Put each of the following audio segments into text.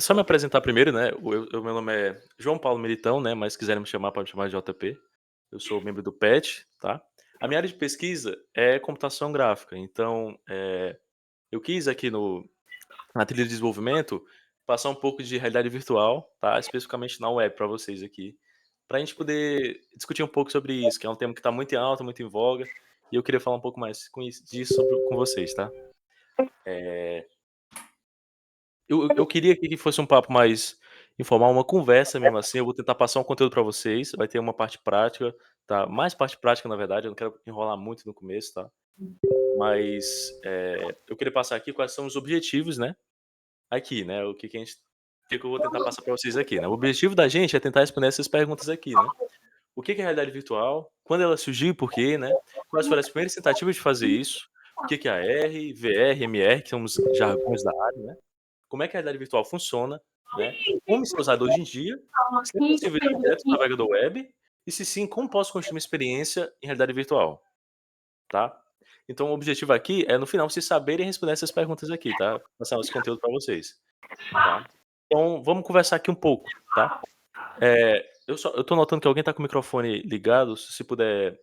Só me apresentar primeiro, né, meu nome é João Paulo Militão, né, mas se quiserem me chamar, pode me chamar de JP. Eu sou membro do PET, tá. A minha área de pesquisa é computação gráfica, então, eu quis aqui no na trilha de desenvolvimento, passar um pouco de realidade virtual, tá, especificamente na web para vocês aqui, pra gente poder discutir um pouco sobre isso, que é um tema que tá muito em alta, muito em voga, e eu queria falar um pouco mais disso com vocês, tá. Eh eu queria que fosse um papo mais informal, uma conversa mesmo assim, eu vou tentar passar um conteúdo pra vocês, vai ter uma parte prática, tá, mais parte prática na verdade, eu não quero enrolar muito no começo, tá, mas, eu queria passar aqui quais são os objetivos, né, aqui, né, o que que eu vou tentar passar pra vocês aqui, né. O objetivo da gente é tentar responder essas perguntas aqui, né. O que que é realidade virtual? Quando ela surgiu e por quê, né. Quais foram as primeiras tentativas de fazer isso? O que que é AR, VR, MR, que são os jargões da área, né. Como é que a realidade virtual funciona, né, como isso é usado hoje em dia, se é possível ir direto do navegador web, e se sim, como posso construir uma experiência em realidade virtual, tá. Então o objetivo aqui é no final vocês saberem responder essas perguntas aqui, tá, passar esse conteúdo pra vocês, tá. Então vamos conversar aqui um pouco, tá. Eu tô notando que alguém tá com o microfone ligado, se puder,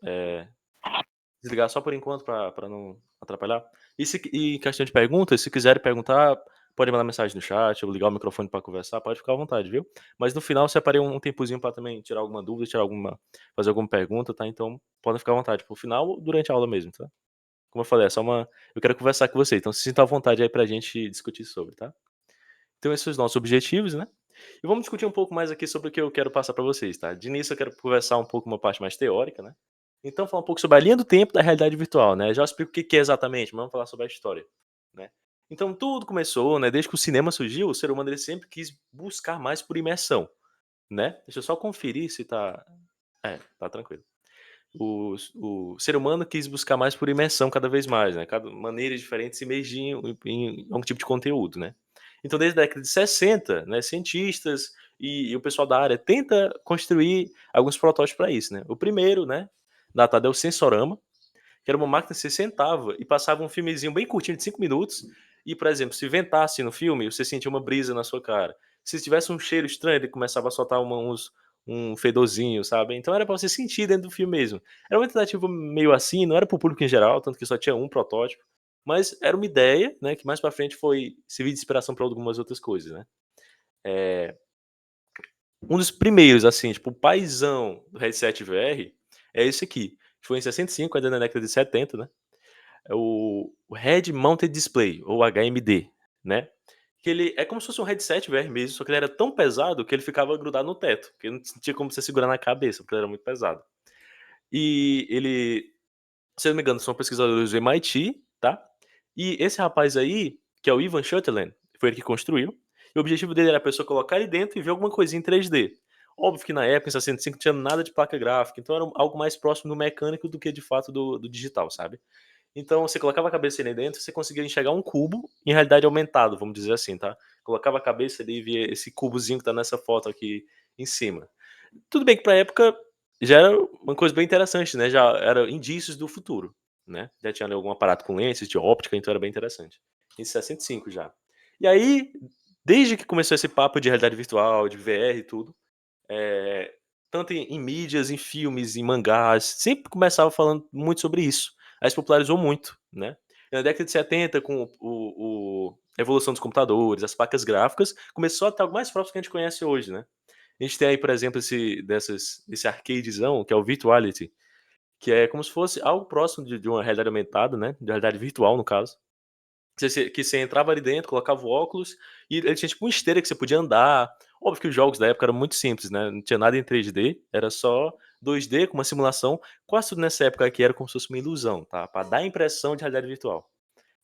desligar só por enquanto pra não atrapalhar. E em questão de perguntas, se quiserem perguntar, pode mandar mensagem no chat ou ligar o microfone pra conversar, pode ficar à vontade, viu. Mas no final eu separei um tempozinho pra também tirar alguma dúvida, fazer alguma pergunta, tá. Então podem ficar à vontade para o final ou durante a aula mesmo, tá. Como eu falei, é só uma eu quero conversar com você, então se sinta à vontade aí pra gente discutir sobre, tá. Então esses são os nossos objetivos, né. E vamos discutir um pouco mais aqui sobre o que eu quero passar pra vocês, tá. De início eu quero conversar um pouco uma parte mais teórica, né. Então falar um pouco sobre a linha do tempo da realidade virtual, né. Já explico o que que é exatamente, mas vamos falar sobre a história, né. Então tudo começou, né, desde que o cinema surgiu, o ser humano ele sempre quis buscar mais por imersão, né. Deixa eu só conferir se tá tranquilo. O ser humano quis buscar mais por imersão cada vez mais, né, cada maneiras diferentes de se imergir em algum tipo de conteúdo, né. Então desde a década de 60, né, cientistas e o pessoal da área tenta construir alguns protótipos para isso, né. O primeiro, né, datado é o Sensorama, que era uma máquina que você sentava e passava um filmezinho bem curtinho de 5 minutos e, por exemplo, se ventasse no filme, você sentia uma brisa na sua cara. Se tivesse um cheiro estranho, ele começava a soltar um fedorzinho, sabe. Então era pra você sentir dentro do filme mesmo. Era uma tentativa meio assim, não era para o público em geral, tanto que só tinha um protótipo, mas era uma ideia, né, que mais pra frente foi servir de inspiração pra algumas outras coisas, né. Eh, um dos primeiros, assim, tipo, o paizão do headset VR é esse aqui. Foi em 65, ainda na década de 70, né. É o Head Mounted Display, ou HMD, né. Que ele é como se fosse um headset VR mesmo, só que ele era tão pesado que ele ficava grudado no teto, porque não tinha como você segurar na cabeça, porque ele era muito pesado. E ele, se eu não me engano, são pesquisadores do MIT, tá. E esse rapaz aí, que é o Ivan Sutherland, foi ele que construiu, e o objetivo dele era a pessoa colocar ali dentro e ver alguma coisinha em 3D. Óbvio que na época, em 65, não tinha nada de placa gráfica, então era algo mais próximo do mecânico do que de fato do digital, sabe. Então você colocava a cabeça ali dentro, você conseguia enxergar um cubo em realidade aumentado, vamos dizer assim, tá. Colocava a cabeça ali e via esse cubozinho que tá nessa foto aqui em cima. Tudo bem que pra época já era uma coisa bem interessante, né, já era indícios do futuro, né. Já tinha ali algum aparato com lentes de óptica, então era bem interessante. Em 65 já. E aí, desde que começou esse papo de realidade virtual, de VR e tudo, eh, tanto em mídias, em filmes, em mangás, sempre começava falando muito sobre isso. Aí se popularizou muito, né. Na década de 70 com a evolução dos computadores, as placas gráficas, começou a estar algo mais próximo do que a gente conhece hoje, né. A gente tem aí, por exemplo, esse arcadezão, que é o Virtuality, que é como se fosse algo próximo de uma realidade aumentada, né, de realidade virtual, no caso, que você entrava ali dentro, colocava o óculos e ele tinha tipo uma esteira que você podia andar. Óbvio que os jogos da época eram muito simples, né, não tinha nada em 3D, era só 2D com uma simulação. Quase tudo nessa época aqui era como se fosse uma ilusão, tá, pra dar a impressão de realidade virtual,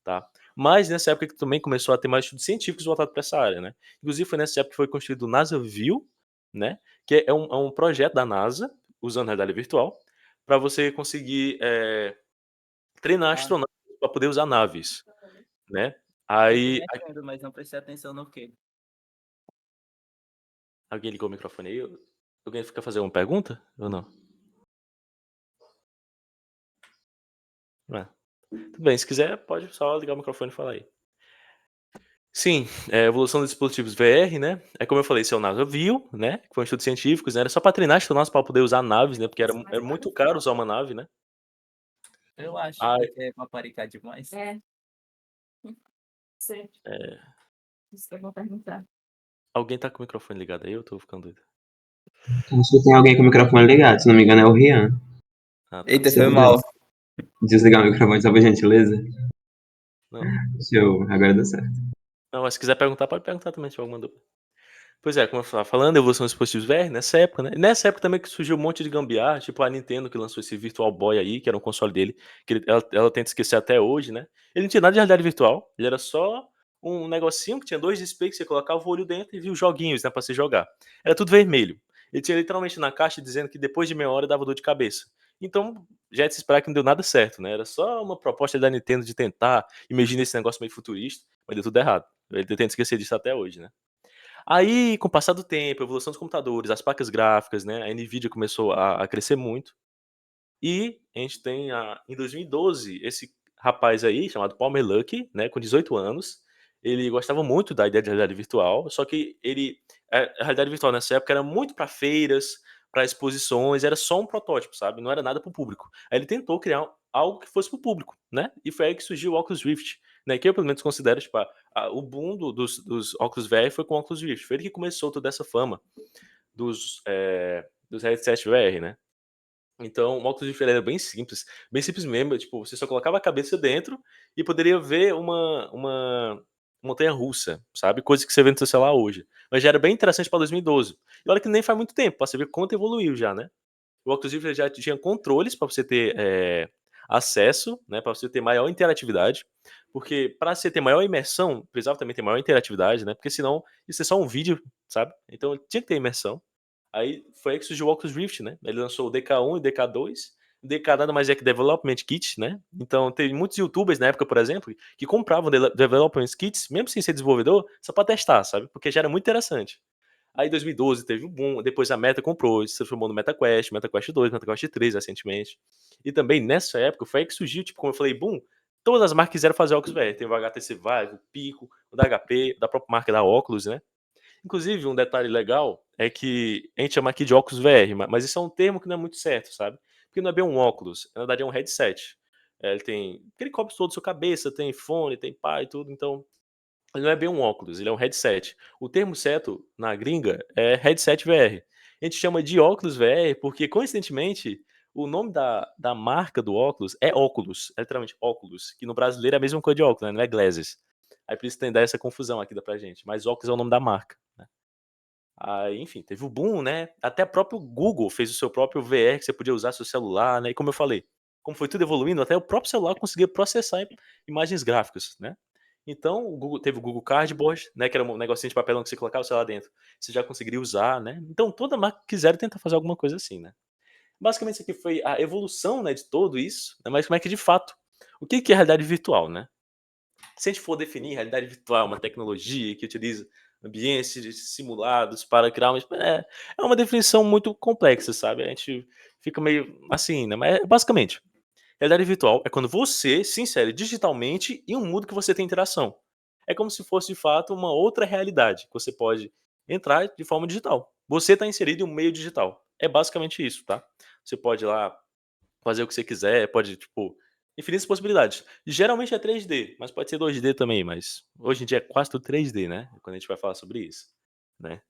tá. Mas nessa época que também começou a ter mais estudos científicos voltados pra essa área, né. Inclusive foi nessa época que foi construído o NasaView, né, que é um projeto da NASA, usando realidade virtual, pra você conseguir, treinar Ah, astronautas pra poder usar naves, né. eu tô Aí mexendo, mas não prestei atenção no quê? alguém ligou o microfone aí? Alguém quer fazer uma pergunta ou não? É. Tudo bem, se quiser pode só ligar o microfone e falar aí. Sim, evolução dos dispositivos VR, né, é como eu falei, esse é o NasaView, né, que foi um estudo científico, né, era só para treinar astronautas para poder usar naves, né, porque era muito caro usar uma nave, né. Eu acho, Aí porque é paparicar demais. Certo, é, isso que eu vou perguntar. alguém tá com o microfone ligado aí, eu tô ficando doido? Acho que tem alguém com o microfone ligado, se não me engano é o Rian. Ah, tá. Eita, Você foi poderia mal. desligar o microfone só por gentileza? Não, Show, agora deu certo. não, mas se quiser perguntar, pode perguntar também, se tiver alguma dúvida. Pois é, como eu estava falando, evolução dos dispositivos VR nessa época, né, nessa época também que surgiu um monte de gambiarra, tipo a Nintendo que lançou esse Virtual Boy aí, que era um console dele, que ela tenta esquecer até hoje, né. Ele não tinha nada de realidade virtual, ele era só um negocinho que tinha 2 displays que você colocava o olho dentro e via os joguinhos, né, pra você jogar. Era tudo vermelho. Ele tinha literalmente na caixa dizendo que depois de meia hora dava dor de cabeça. Então, já é de se esperar que não deu nada certo, né, era só uma proposta da Nintendo de tentar imaginar esse negócio meio futurista, mas deu tudo errado. Ele tenta esquecer disso até hoje, né. Aí, com o passar do tempo, a evolução dos computadores, as placas gráficas, né, a Nvidia começou a crescer muito, e a gente tem em 2012 esse rapaz aí, chamado Palmer Luckey, né, com 18 anos, ele gostava muito da ideia de realidade virtual, só que a realidade virtual nessa época era muito para feiras, para exposições, era só um protótipo, sabe, não era nada para o público. Aí ele tentou criar algo que fosse para o público, né, e foi aí que surgiu o Oculus Rift, né, que eu pelo menos considero, tipo, o boom dos óculos VR foi com o Oculus Rift, foi ele que começou toda essa fama dos headsets VR, né. Então, o óculos de freira era bem simples mesmo, tipo, você só colocava a cabeça dentro e poderia ver uma montanha-russa, sabe, coisa que você vê no seu celular hoje. Mas já era bem interessante pra 2012. E olha que nem faz muito tempo, pra você ver quanto evoluiu já, né. O óculos Rift já tinha controles pra você ter, acesso, né, pra você ter maior interatividade, porque pra você ter maior imersão, precisava também ter maior interatividade, né, porque senão isso é só um vídeo, sabe. Então tinha que ter imersão. Aí foi aí que surgiu o Oculus Rift, né. Ele lançou o DK1 e o DK2. O DK nada mais é que Development Kit, né. Então tem muitos youtubers na época, por exemplo, que compravam Development Kits, mesmo sem ser desenvolvedor, só pra testar, sabe, porque já era muito interessante. Aí em 2012 teve o boom, depois a Meta comprou, se transformou no MetaQuest, MetaQuest 2, MetaQuest 3 recentemente. E também nessa época foi aí que surgiu, tipo, como eu falei, boom, todas as marcas quiseram fazer óculos VR. Tem o HTC Vive, o Pico, o da HP, da própria marca da Oculus, né. Inclusive, um detalhe legal é que a gente chama aqui de óculos VR, mas isso é um termo que não é muito certo, sabe? Porque não é bem um óculos, na verdade é um headset. Ele tem. Porque ele cobre todo a sua cabeça, tem fone, tem pá e tudo, então. Ele não é bem um óculos, ele é um headset. O termo certo na gringa é headset VR. A gente chama de óculos VR porque, coincidentemente, o nome da marca do óculos é óculos, é literalmente óculos, que no brasileiro é a mesma coisa de óculos, né? Não é glasses. Aí por isso tem essa confusão aqui da pra gente. Mas óculos é o nome da marca, né? Aí, enfim, teve o boom, né? Até o próprio Google fez o seu próprio VR que você podia usar seu celular, né? E como eu falei, como foi tudo evoluindo, até o próprio celular conseguia processar imagens gráficas, né? Então, o Google teve o Google Cardboard, né? Que era um negocinho de papelão que você colocava o celular dentro. Você já conseguiria usar, né? Então, toda marca que quiser tentar fazer alguma coisa assim, né? Basicamente, isso aqui foi a evolução, né, de tudo isso, né, mas como é que de fato, o que que é realidade virtual, né? Se a gente for definir realidade virtual, uma tecnologia que utiliza ambientes simulados para criar é uma definição muito complexa, sabe? A gente fica meio assim, né? Mas basicamente, realidade virtual é quando você se insere digitalmente em um mundo que você tem interação. É como se fosse de fato uma outra realidade que você pode entrar de forma digital. Você está inserido em um meio digital. É basicamente isso, tá? Você pode ir lá fazer o que você quiser, pode, tipo, infinitas possibilidades. Geralmente é 3D, mas pode ser 2D também, mas hoje em dia é quase tudo 3D, né? Quando a gente vai falar sobre isso, né?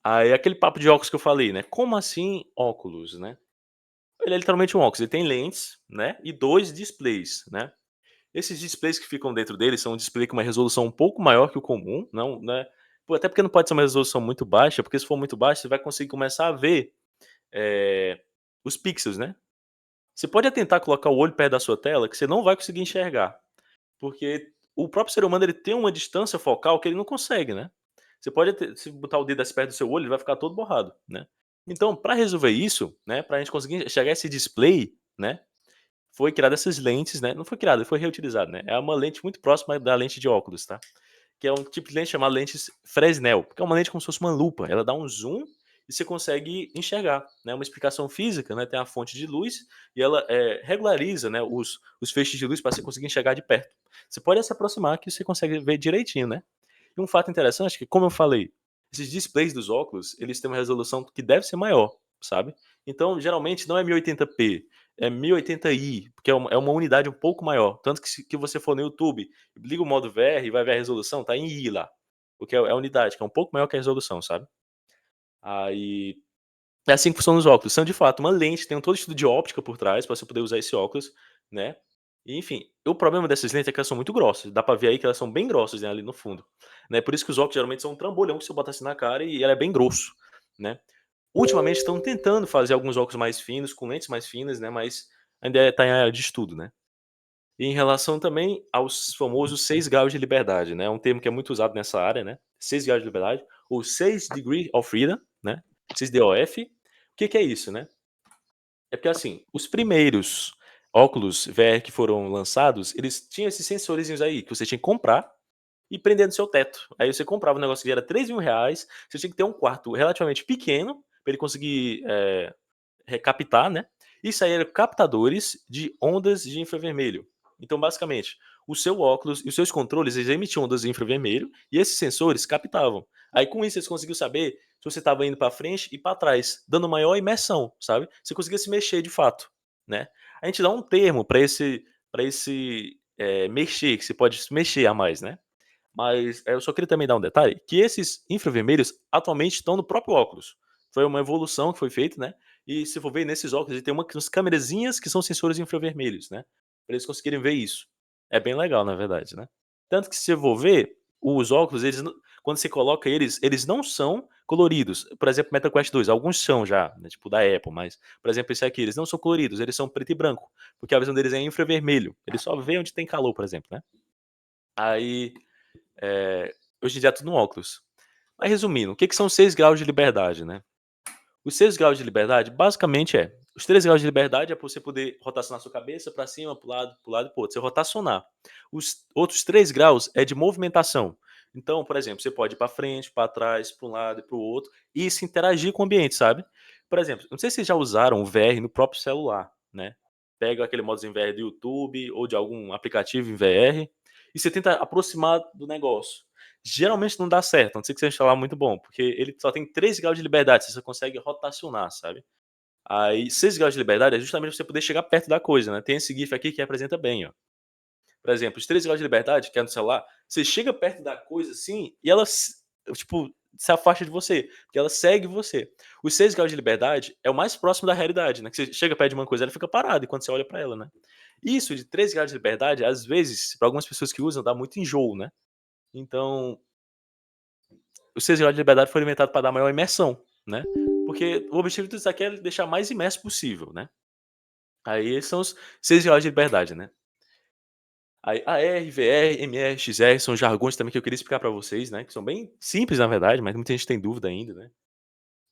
Aí aquele papo de óculos que eu falei, né? Como assim óculos, né? Ele é literalmente um óculos, ele tem lentes, né? E dois displays, né? Esses displays que ficam dentro dele são um display com uma resolução um pouco maior que o comum, não, né? Até porque não pode ser uma resolução muito baixa, porque se for muito baixa, você vai conseguir começar a ver eh, os pixels, né? Você pode tentar colocar o olho perto da sua tela que você não vai conseguir enxergar, porque o próprio ser humano ele tem uma distância focal que ele não consegue, né. Você pode se botar o dedo assim perto do seu olho, ele vai ficar todo borrado, né. Então, para resolver isso, né, para a gente conseguir enxergar esse display, né, foi criada essas lentes, né, não foi criada, foi reutilizado, né, é uma lente muito próxima da lente de óculos, tá, que é um tipo de lente chamada lentes Fresnel, que é uma lente como se fosse uma lupa, ela dá um zoom e você consegue enxergar, né, uma explicação física, né, tem a fonte de luz e ela, regulariza, né, os feixes de luz para você conseguir enxergar de perto. Você pode se aproximar que você consegue ver direitinho, né. E um fato interessante é que, como eu falei, esses displays dos óculos, eles têm uma resolução que deve ser maior, sabe? Então, geralmente, não é 1080p, é 1080i, porque é uma unidade um pouco maior. Tanto que se que você for no YouTube, liga o modo VR e vai ver a resolução, tá em i lá. Porque é a unidade, que é um pouco maior que a resolução, sabe? Aí é assim que funcionam os óculos. São de fato uma lente, tem todo estudo de óptica por trás para você poder usar esse óculos, né? E, enfim, o problema dessas lentes é que elas são muito grossas. Dá pra ver aí que elas são bem grossas, né, ali no fundo, né? Por isso que os óculos geralmente são um trambolhão que você bota assim na cara e ela é bem grosso, né? Ultimamente estão tentando fazer alguns óculos mais finos, com lentes mais finas, né? Mas ainda tá em área de estudo, né? E em relação também aos famosos 6 graus de liberdade, né? É um termo que é muito usado nessa área, né? 6 graus de liberdade, ou 6 Degree of Freedom, né? 6 DOF. O que que é isso, né? É porque assim, os primeiros óculos VR que foram lançados, eles tinham esses sensorizinhos aí, que você tinha que comprar e prender no seu teto. Aí você comprava um negócio que era R$ 3.000, você tinha que ter um quarto relativamente pequeno, para ele conseguir recaptar, né? Isso aí eram captadores de ondas de infravermelho. Então, basicamente, o seu óculos e os seus controles, eles emitiam ondas de infravermelho e esses sensores captavam. Aí, com isso, eles conseguiam saber se você estava indo para frente e para trás, dando maior imersão, sabe? Você conseguia se mexer de fato, né? A gente dá um termo para esse mexer, que você pode se mexer a mais, né? Mas eu só queria também dar um detalhe, que esses infravermelhos atualmente estão no próprio óculos. Foi uma evolução que foi feita, né? E se for ver nesses óculos, ele tem umas câmerazinhas que são sensores infravermelhos, né? Para eles conseguirem ver isso. É bem legal, na verdade, né? Tanto que se você for ver, os óculos, quando você coloca eles, eles não são coloridos. Por exemplo, MetaQuest 2, alguns são já, né, tipo da Apple, mas, por exemplo, esse aqui, eles não são coloridos, eles são preto e branco, porque a visão deles é infravermelho. Eles só veem onde tem calor, por exemplo, né? Aí, hoje em dia é tudo no óculos. Mas resumindo, o que que são 6 graus de liberdade, né? Os 6 graus de liberdade, basicamente os 3 graus de liberdade é para você poder rotacionar sua cabeça para cima, para o lado e para o outro. Você rotacionar. Os outros 3 graus é de movimentação. Então, por exemplo, você pode ir para frente, para trás, para um lado e para o outro e se interagir com o ambiente, sabe? Por exemplo, não sei se vocês já usaram o VR no próprio celular, né? Pega aquele modo em VR do YouTube ou de algum aplicativo em VR e você tenta aproximar do negócio. Geralmente não dá certo, a não ser que seja um celular muito bom, porque ele só tem 3 graus de liberdade, você consegue rotacionar, sabe? Aí 6 graus de liberdade é justamente pra você poder chegar perto da coisa, né? Tem esse GIF aqui que representa bem, ó. Por exemplo, os 3 graus de liberdade, que é no celular, você chega perto da coisa assim e ela, tipo, se afasta de você, porque ela segue você. Os 6 graus de liberdade é o mais próximo da realidade, né? Que você chega perto de uma coisa, ela fica parada enquanto você olha pra ela, né? Isso de 3 graus de liberdade, às vezes, pra algumas pessoas que usam, dá muito enjoo, né? Então, o 6 graus de liberdade foi inventado para dar maior imersão, né? Porque o objetivo disso aqui é deixar mais imerso possível, né? Aí esses são os 6 graus de liberdade, né? Aí AR, VR, MR, XR são jargões também que eu queria explicar para vocês, né? Que são bem simples, na verdade, mas muita gente tem dúvida ainda, né?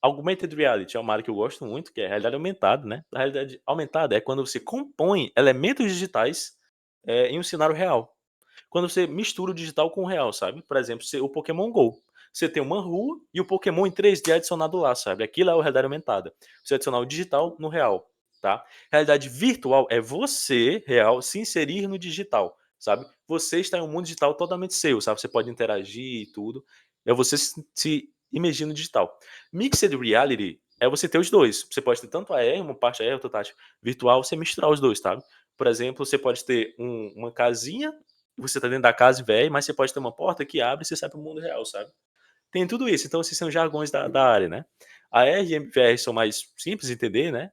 Augmented Reality é uma área que eu gosto muito, que é a realidade aumentada, né? A realidade aumentada é quando você compõe elementos digitais em um cenário real. Quando você mistura o digital com o real, sabe? Por exemplo, o Pokémon GO. Você tem uma rua e o Pokémon em 3D adicionado lá, sabe? Aquilo é a realidade aumentada. Você adicionar o digital no real, tá? Realidade virtual é você, real, se inserir no digital, sabe? Você está em um mundo digital totalmente seu, sabe? Você pode interagir e tudo. É você se imergir no digital. Mixed Reality é você ter os dois. Você pode ter tanto a AR, uma parte AR, outra parte virtual, você misturar os dois, sabe? Por exemplo, você pode ter uma casinha, você tá dentro da casa velho, mas você pode ter uma porta que abre e você sai para o mundo real, sabe? Tem tudo isso, então esses são os jargões da área, né? A R e VR são mais simples de entender, né?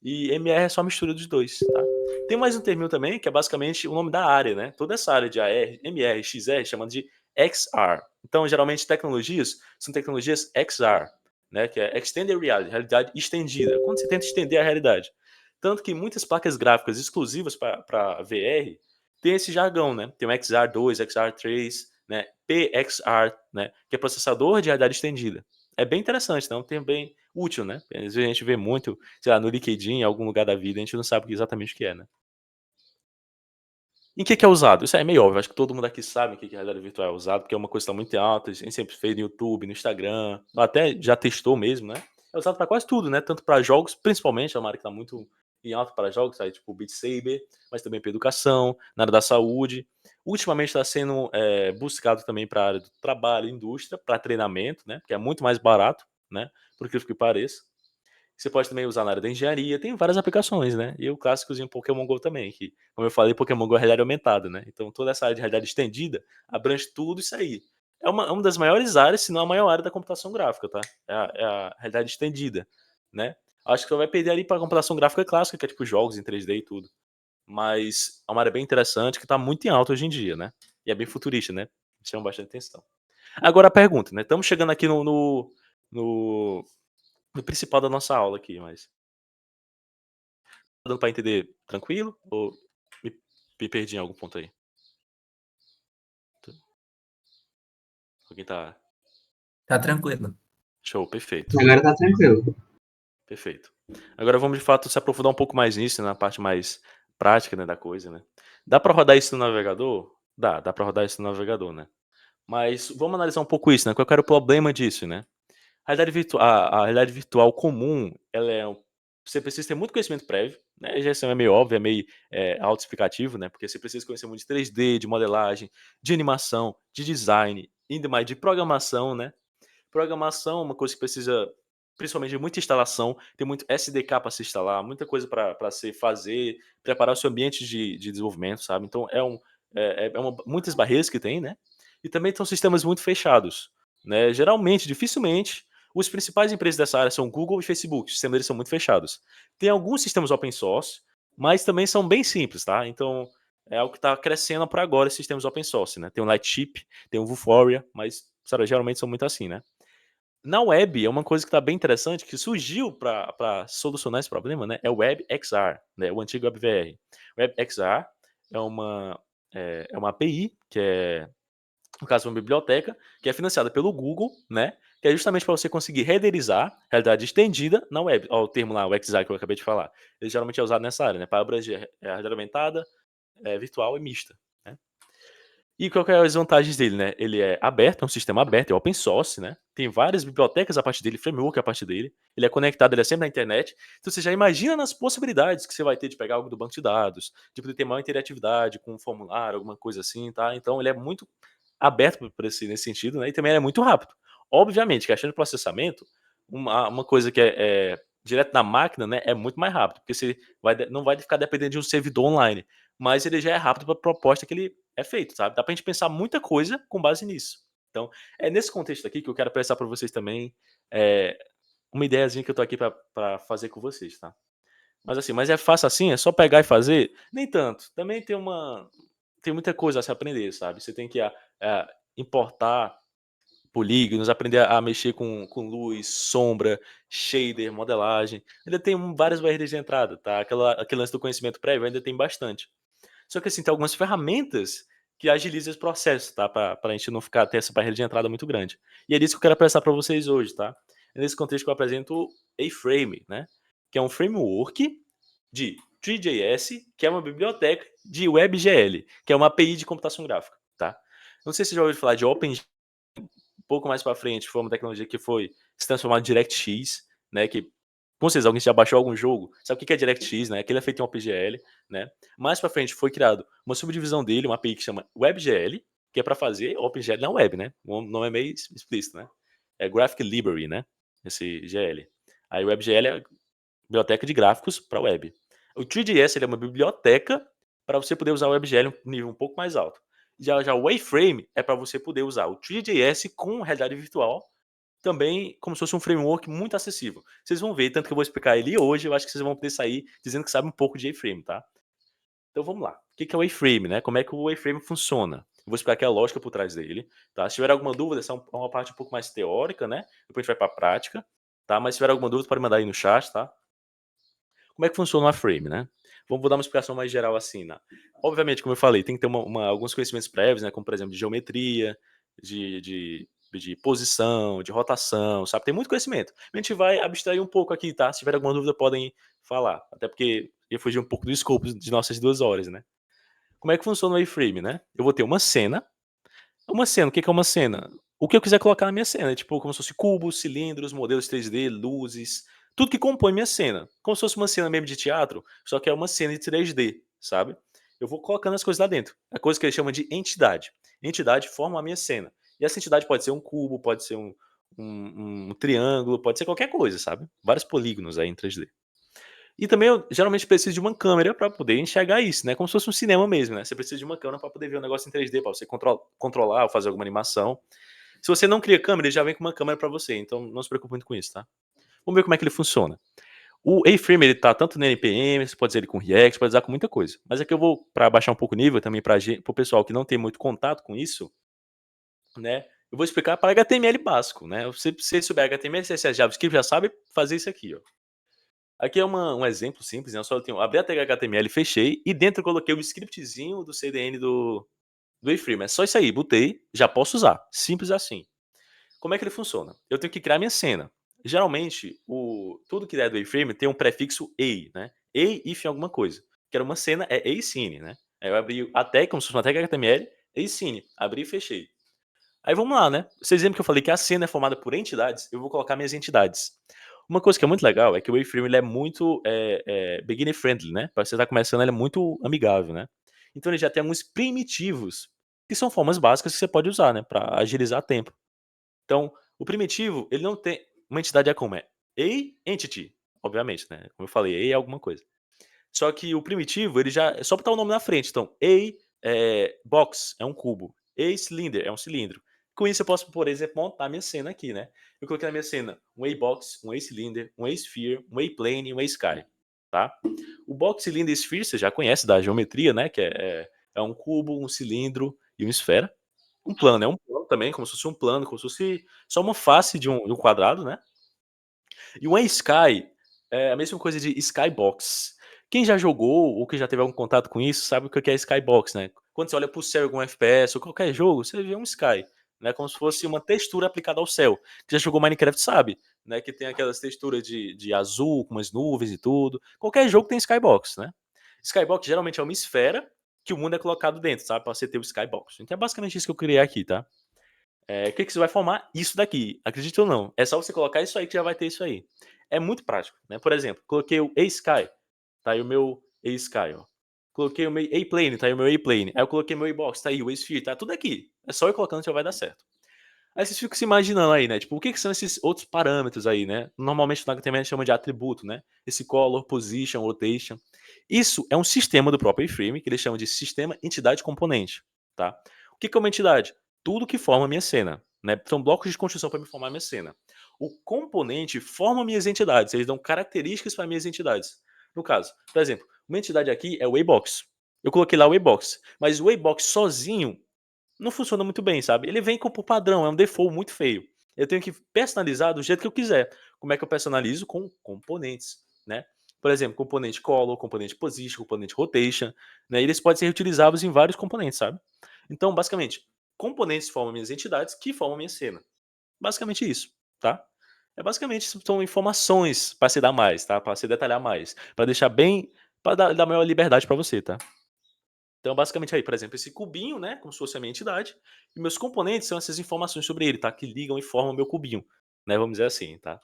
E MR é só a mistura dos dois, tá? Tem mais um termo também, que é basicamente o nome da área, né? Toda essa área de AR, MR, XR, chamando de XR. Então, geralmente, tecnologias são tecnologias XR, né? Que é Extended Reality, realidade estendida. Quando você tenta estender a realidade. Tanto que muitas placas gráficas exclusivas para VR tem esse jargão, né? Tem o XR2, XR3, né? PXR, né? Que é processador de realidade estendida. É bem interessante, né? É um termo bem útil, né? Às vezes a gente vê muito, sei lá, no LinkedIn, em algum lugar da vida, a gente não sabe exatamente o que é, né? Em que é usado? Isso aí é meio óbvio, acho que todo mundo aqui sabe em que a realidade virtual é usado, porque é uma coisa que tá muito alta, a gente sempre fez no YouTube, no Instagram, ou até já testou mesmo, né? É usado para quase tudo, né? Tanto para jogos, principalmente, é uma área que tá muito em alta para jogos, tá? Tipo Beat Saber, mas também para educação, na área da saúde. Ultimamente está sendo buscado também para a área do trabalho, indústria, para treinamento, né? Que é muito mais barato, né? Por incrível que pareça. Você pode também usar na área da engenharia, tem várias aplicações, né? E o clássicozinho Pokémon GO também, que, como eu falei, Pokémon GO é realidade aumentada, né? Então toda essa área de realidade estendida abrange tudo isso aí. É uma das maiores áreas, se não a maior área da computação gráfica, tá? É a realidade estendida, né? Acho que você vai perder ali para a computação gráfica clássica, que é tipo jogos em 3D e tudo. Mas é uma área bem interessante que está muito em alta hoje em dia, né? E é bem futurista, né? Chama bastante atenção. Agora a pergunta, né? Estamos chegando aqui no principal da nossa aula aqui, mas tá dando para entender tranquilo? Ou me, me perdi em algum ponto aí? Alguém tá. Tá tranquilo. Show, perfeito. Agora tá tranquilo. Perfeito. Agora vamos de fato se aprofundar um pouco mais nisso, na parte mais prática, né, da coisa, né? Dá para rodar isso no navegador? Dá para rodar isso no navegador, né? Mas vamos analisar um pouco isso, né? Qual que era o problema disso, né? A realidade virtual comum, você precisa ter muito conhecimento prévio, né? Já isso é meio óbvio, é meio autoexplicativo, né? Porque você precisa conhecer muito de 3D, de modelagem, de animação, de design, ainda mais de programação, né? Programação é uma coisa que precisa, principalmente, de muita instalação, tem muito SDK para se instalar, muita coisa para se fazer, preparar o seu ambiente de desenvolvimento, sabe? Então, muitas barreiras que tem, né? E também são sistemas muito fechados, né? Geralmente, dificilmente, os principais empresas dessa área são Google e Facebook, os sistemas deles são muito fechados. Tem alguns sistemas open source, mas também são bem simples, tá? Então, é algo que está crescendo por agora, esses sistemas open source, né? Tem o Lightship, tem o Vuforia, mas, sabe, geralmente são muito assim, né? Na web, é uma coisa que está bem interessante, que surgiu para solucionar esse problema, né? É o WebXR, né? O antigo WebVR. O WebXR é uma API, que é, no caso, uma biblioteca, que é financiada pelo Google, né? Que é justamente para você conseguir renderizar realidade estendida na web. Ó, o termo lá, o XR que eu acabei de falar. Ele geralmente é usado nessa área, né? Para abranger a realidade aumentada, virtual e mista, né? E qual que é as vantagens dele, né? Ele é aberto, é um sistema aberto, é open source, né? Tem várias bibliotecas a partir dele, framework a partir dele. Ele é conectado, ele é sempre na internet. Então você já imagina nas possibilidades que você vai ter de pegar algo do banco de dados, de poder ter maior interatividade com um formulário, alguma coisa assim, tá? Então ele é muito aberto nesse sentido, né? E também ele é muito rápido. Obviamente, questão de processamento, uma coisa que é direto na máquina, né? É muito mais rápido, porque você não vai ficar dependendo de um servidor online. Mas ele já é rápido para a proposta que ele é feito, sabe? Dá pra gente pensar muita coisa com base nisso. Então, é nesse contexto aqui que eu quero apresentar para vocês também uma ideiazinha que eu tô aqui para fazer com vocês, tá? Mas assim, mas é fácil assim? É só pegar e fazer? Nem tanto. Também tem muita coisa a se aprender, sabe? Você tem que importar polígonos, aprender a mexer com luz, sombra, shader, modelagem. Ainda tem várias barreiras de entrada, tá? Aquele lance do conhecimento prévio ainda tem bastante. Só que assim, tem algumas ferramentas que agilizam esse processo, tá? Para a gente não ter essa barreira de entrada muito grande. E é disso que eu quero apresentar para vocês hoje, tá? É nesse contexto que eu apresento o A-Frame, né? Que é um framework de 3JS, que é uma biblioteca de WebGL, que é uma API de computação gráfica, tá? Não sei se você já ouviu falar de OpenGL, um pouco mais para frente foi uma tecnologia que foi se transformar em DirectX, né? Que com certeza alguém já baixou algum jogo, sabe o que é DirectX, né? Aquele é feito em OpenGL, né? Mais para frente foi criado uma subdivisão dele, uma API que chama WebGL, que é para fazer OpenGL na web, né? O nome é meio explícito, né? É Graphic Library, né? Esse GL. Aí o WebGL é biblioteca de gráficos para web. O 3JS ele é uma biblioteca para você poder usar o WebGL um nível um pouco mais alto. Já o A-Frame é para você poder usar o 3JS com realidade virtual, também como se fosse um framework muito acessível. Vocês vão ver, tanto que eu vou explicar ele hoje, eu acho que vocês vão poder sair dizendo que sabem um pouco de A-Frame, tá? Então vamos lá. O que é o A-Frame, né? Como é que o A-Frame funciona? Eu vou explicar aqui a lógica por trás dele, tá? Se tiver alguma dúvida, essa é uma parte um pouco mais teórica, né? Depois a gente vai para a prática, tá? Mas se tiver alguma dúvida, pode mandar aí no chat, tá? Como é que funciona o A-Frame, né? Vou dar uma explicação mais geral assim, né? Obviamente, como eu falei, tem que ter alguns conhecimentos prévios, né? Como, por exemplo, de geometria, de posição, de rotação, sabe? Tem muito conhecimento. A gente vai abstrair um pouco aqui, tá? Se tiver alguma dúvida, podem falar. Até porque ia fugir um pouco do escopo de nossas 2 horas, né? Como é que funciona o A-Frame, né? Eu vou ter uma cena. Uma cena, o que é uma cena? O que eu quiser colocar na minha cena. Tipo, como se fosse cubos, cilindros, modelos 3D, luzes, tudo que compõe minha cena. Como se fosse uma cena mesmo de teatro, só que é uma cena de 3D, sabe? Eu vou colocando as coisas lá dentro. A coisa que eles chamam de entidade. Entidade forma a minha cena. E essa entidade pode ser um cubo, pode ser um triângulo, pode ser qualquer coisa, sabe? Vários polígonos aí em 3D. E também eu geralmente preciso de uma câmera para poder enxergar isso, né? Como se fosse um cinema mesmo, né? Você precisa de uma câmera para poder ver o negócio em 3D, para você controlar ou fazer alguma animação. Se você não cria câmera, ele já vem com uma câmera para você, então não se preocupe muito com isso, tá? Vamos ver como é que ele funciona. O A-Frame, ele tá tanto no NPM, você pode usar ele com React, pode usar com muita coisa. Mas aqui eu vou, para baixar um pouco o nível também para o pessoal que não tem muito contato com isso, né? Eu vou explicar para HTML básico, né? Se souber HTML, CSS, JavaScript, já sabe fazer isso aqui, ó. Aqui é um exemplo simples, né? Eu só tenho, abri a tag HTML, fechei, e dentro eu coloquei o scriptzinho do CDN do A-Frame. É só isso aí, botei, já posso usar. Simples assim. Como é que ele funciona? Eu tenho que criar minha cena. Geralmente, tudo que é do A-Frame tem um prefixo A, né? A if alguma coisa. Quero uma cena, é A-Scene, né? Aí eu abri a tag, como se fosse uma tag HTML, A-Scene. Abri e fechei. Aí vamos lá, né? Vocês lembram que eu falei que a cena é formada por entidades? Eu vou colocar minhas entidades. Uma coisa que é muito legal é que o A-Frame ele é muito beginner friendly, né? Para você estar começando, ele é muito amigável, né? Então ele já tem alguns primitivos, que são formas básicas que você pode usar, né? Para agilizar tempo. Então, o primitivo, ele não tem. Uma entidade é como? É A entity, obviamente, né? Como eu falei, A é alguma coisa. Só que o primitivo, ele já. É só botar o nome na frente. Então, box é um cubo. A-cylinder é um cilindro. Com isso, eu posso, por exemplo, montar a minha cena aqui, né? Eu coloquei na minha cena um A-box, um A-cylinder, um A-sphere, um A-plane e um A-sky. Tá? O box, cylinder e sphere, você já conhece da geometria, né? Que é um cubo, um cilindro e uma esfera. Um plano, é um plano também, como se fosse um plano, como se fosse só uma face de um quadrado, né? E um A-sky é a mesma coisa de skybox. Quem já jogou ou que já teve algum contato com isso sabe o que é skybox, né? Quando você olha pro céu em algum FPS ou qualquer jogo, você vê um sky, né? Como se fosse uma textura aplicada ao céu. Quem já jogou Minecraft sabe, né? Que tem aquelas texturas de azul, com umas nuvens e tudo. Qualquer jogo tem skybox, né? Skybox geralmente é uma esfera que o mundo é colocado dentro, sabe? Pra você ter o skybox. Então é basicamente isso que eu criei aqui, tá? O que você vai formar? Isso daqui. Acredite ou não. É só você colocar isso aí que já vai ter isso aí. É muito prático, né? Por exemplo, coloquei o A-Sky, tá aí o meu A-Sky, ó. Coloquei o meu A-Plane, tá aí o meu A-Plane. Aí eu coloquei meu A-Box, tá aí o A-Sphere, tá tudo aqui. É só ir colocando que já vai dar certo. Aí vocês ficam se imaginando aí, né? Tipo, o que são esses outros parâmetros aí, né? Normalmente o HTML chama de atributo, né? Esse color, position, rotation. Isso é um sistema do próprio A-Frame, que eles chamam de sistema entidade componente, tá? O que é uma entidade? Tudo que forma a minha cena, né? São blocos de construção para me formar a minha cena. O componente forma minhas entidades, eles dão características para minhas entidades. No caso, por exemplo, uma entidade aqui é o A-Box. Eu coloquei lá o A-Box, mas o A-Box sozinho não funciona muito bem, sabe? Ele vem por padrão, é um default muito feio. Eu tenho que personalizar do jeito que eu quiser. Como é que eu personalizo? Com componentes, né? Por exemplo, componente color, componente position, componente rotation, né? Eles podem ser reutilizáveis em vários componentes, sabe? Então, basicamente, componentes formam minhas entidades que formam minha cena. Basicamente isso, tá? Basicamente são informações para se dar mais, tá? Para se detalhar mais, para deixar bem, para dar maior liberdade para você, tá? Então, basicamente aí, por exemplo, esse cubinho, né, como se fosse a minha entidade, e meus componentes são essas informações sobre ele, tá, que ligam e formam o meu cubinho, né, vamos dizer assim, tá.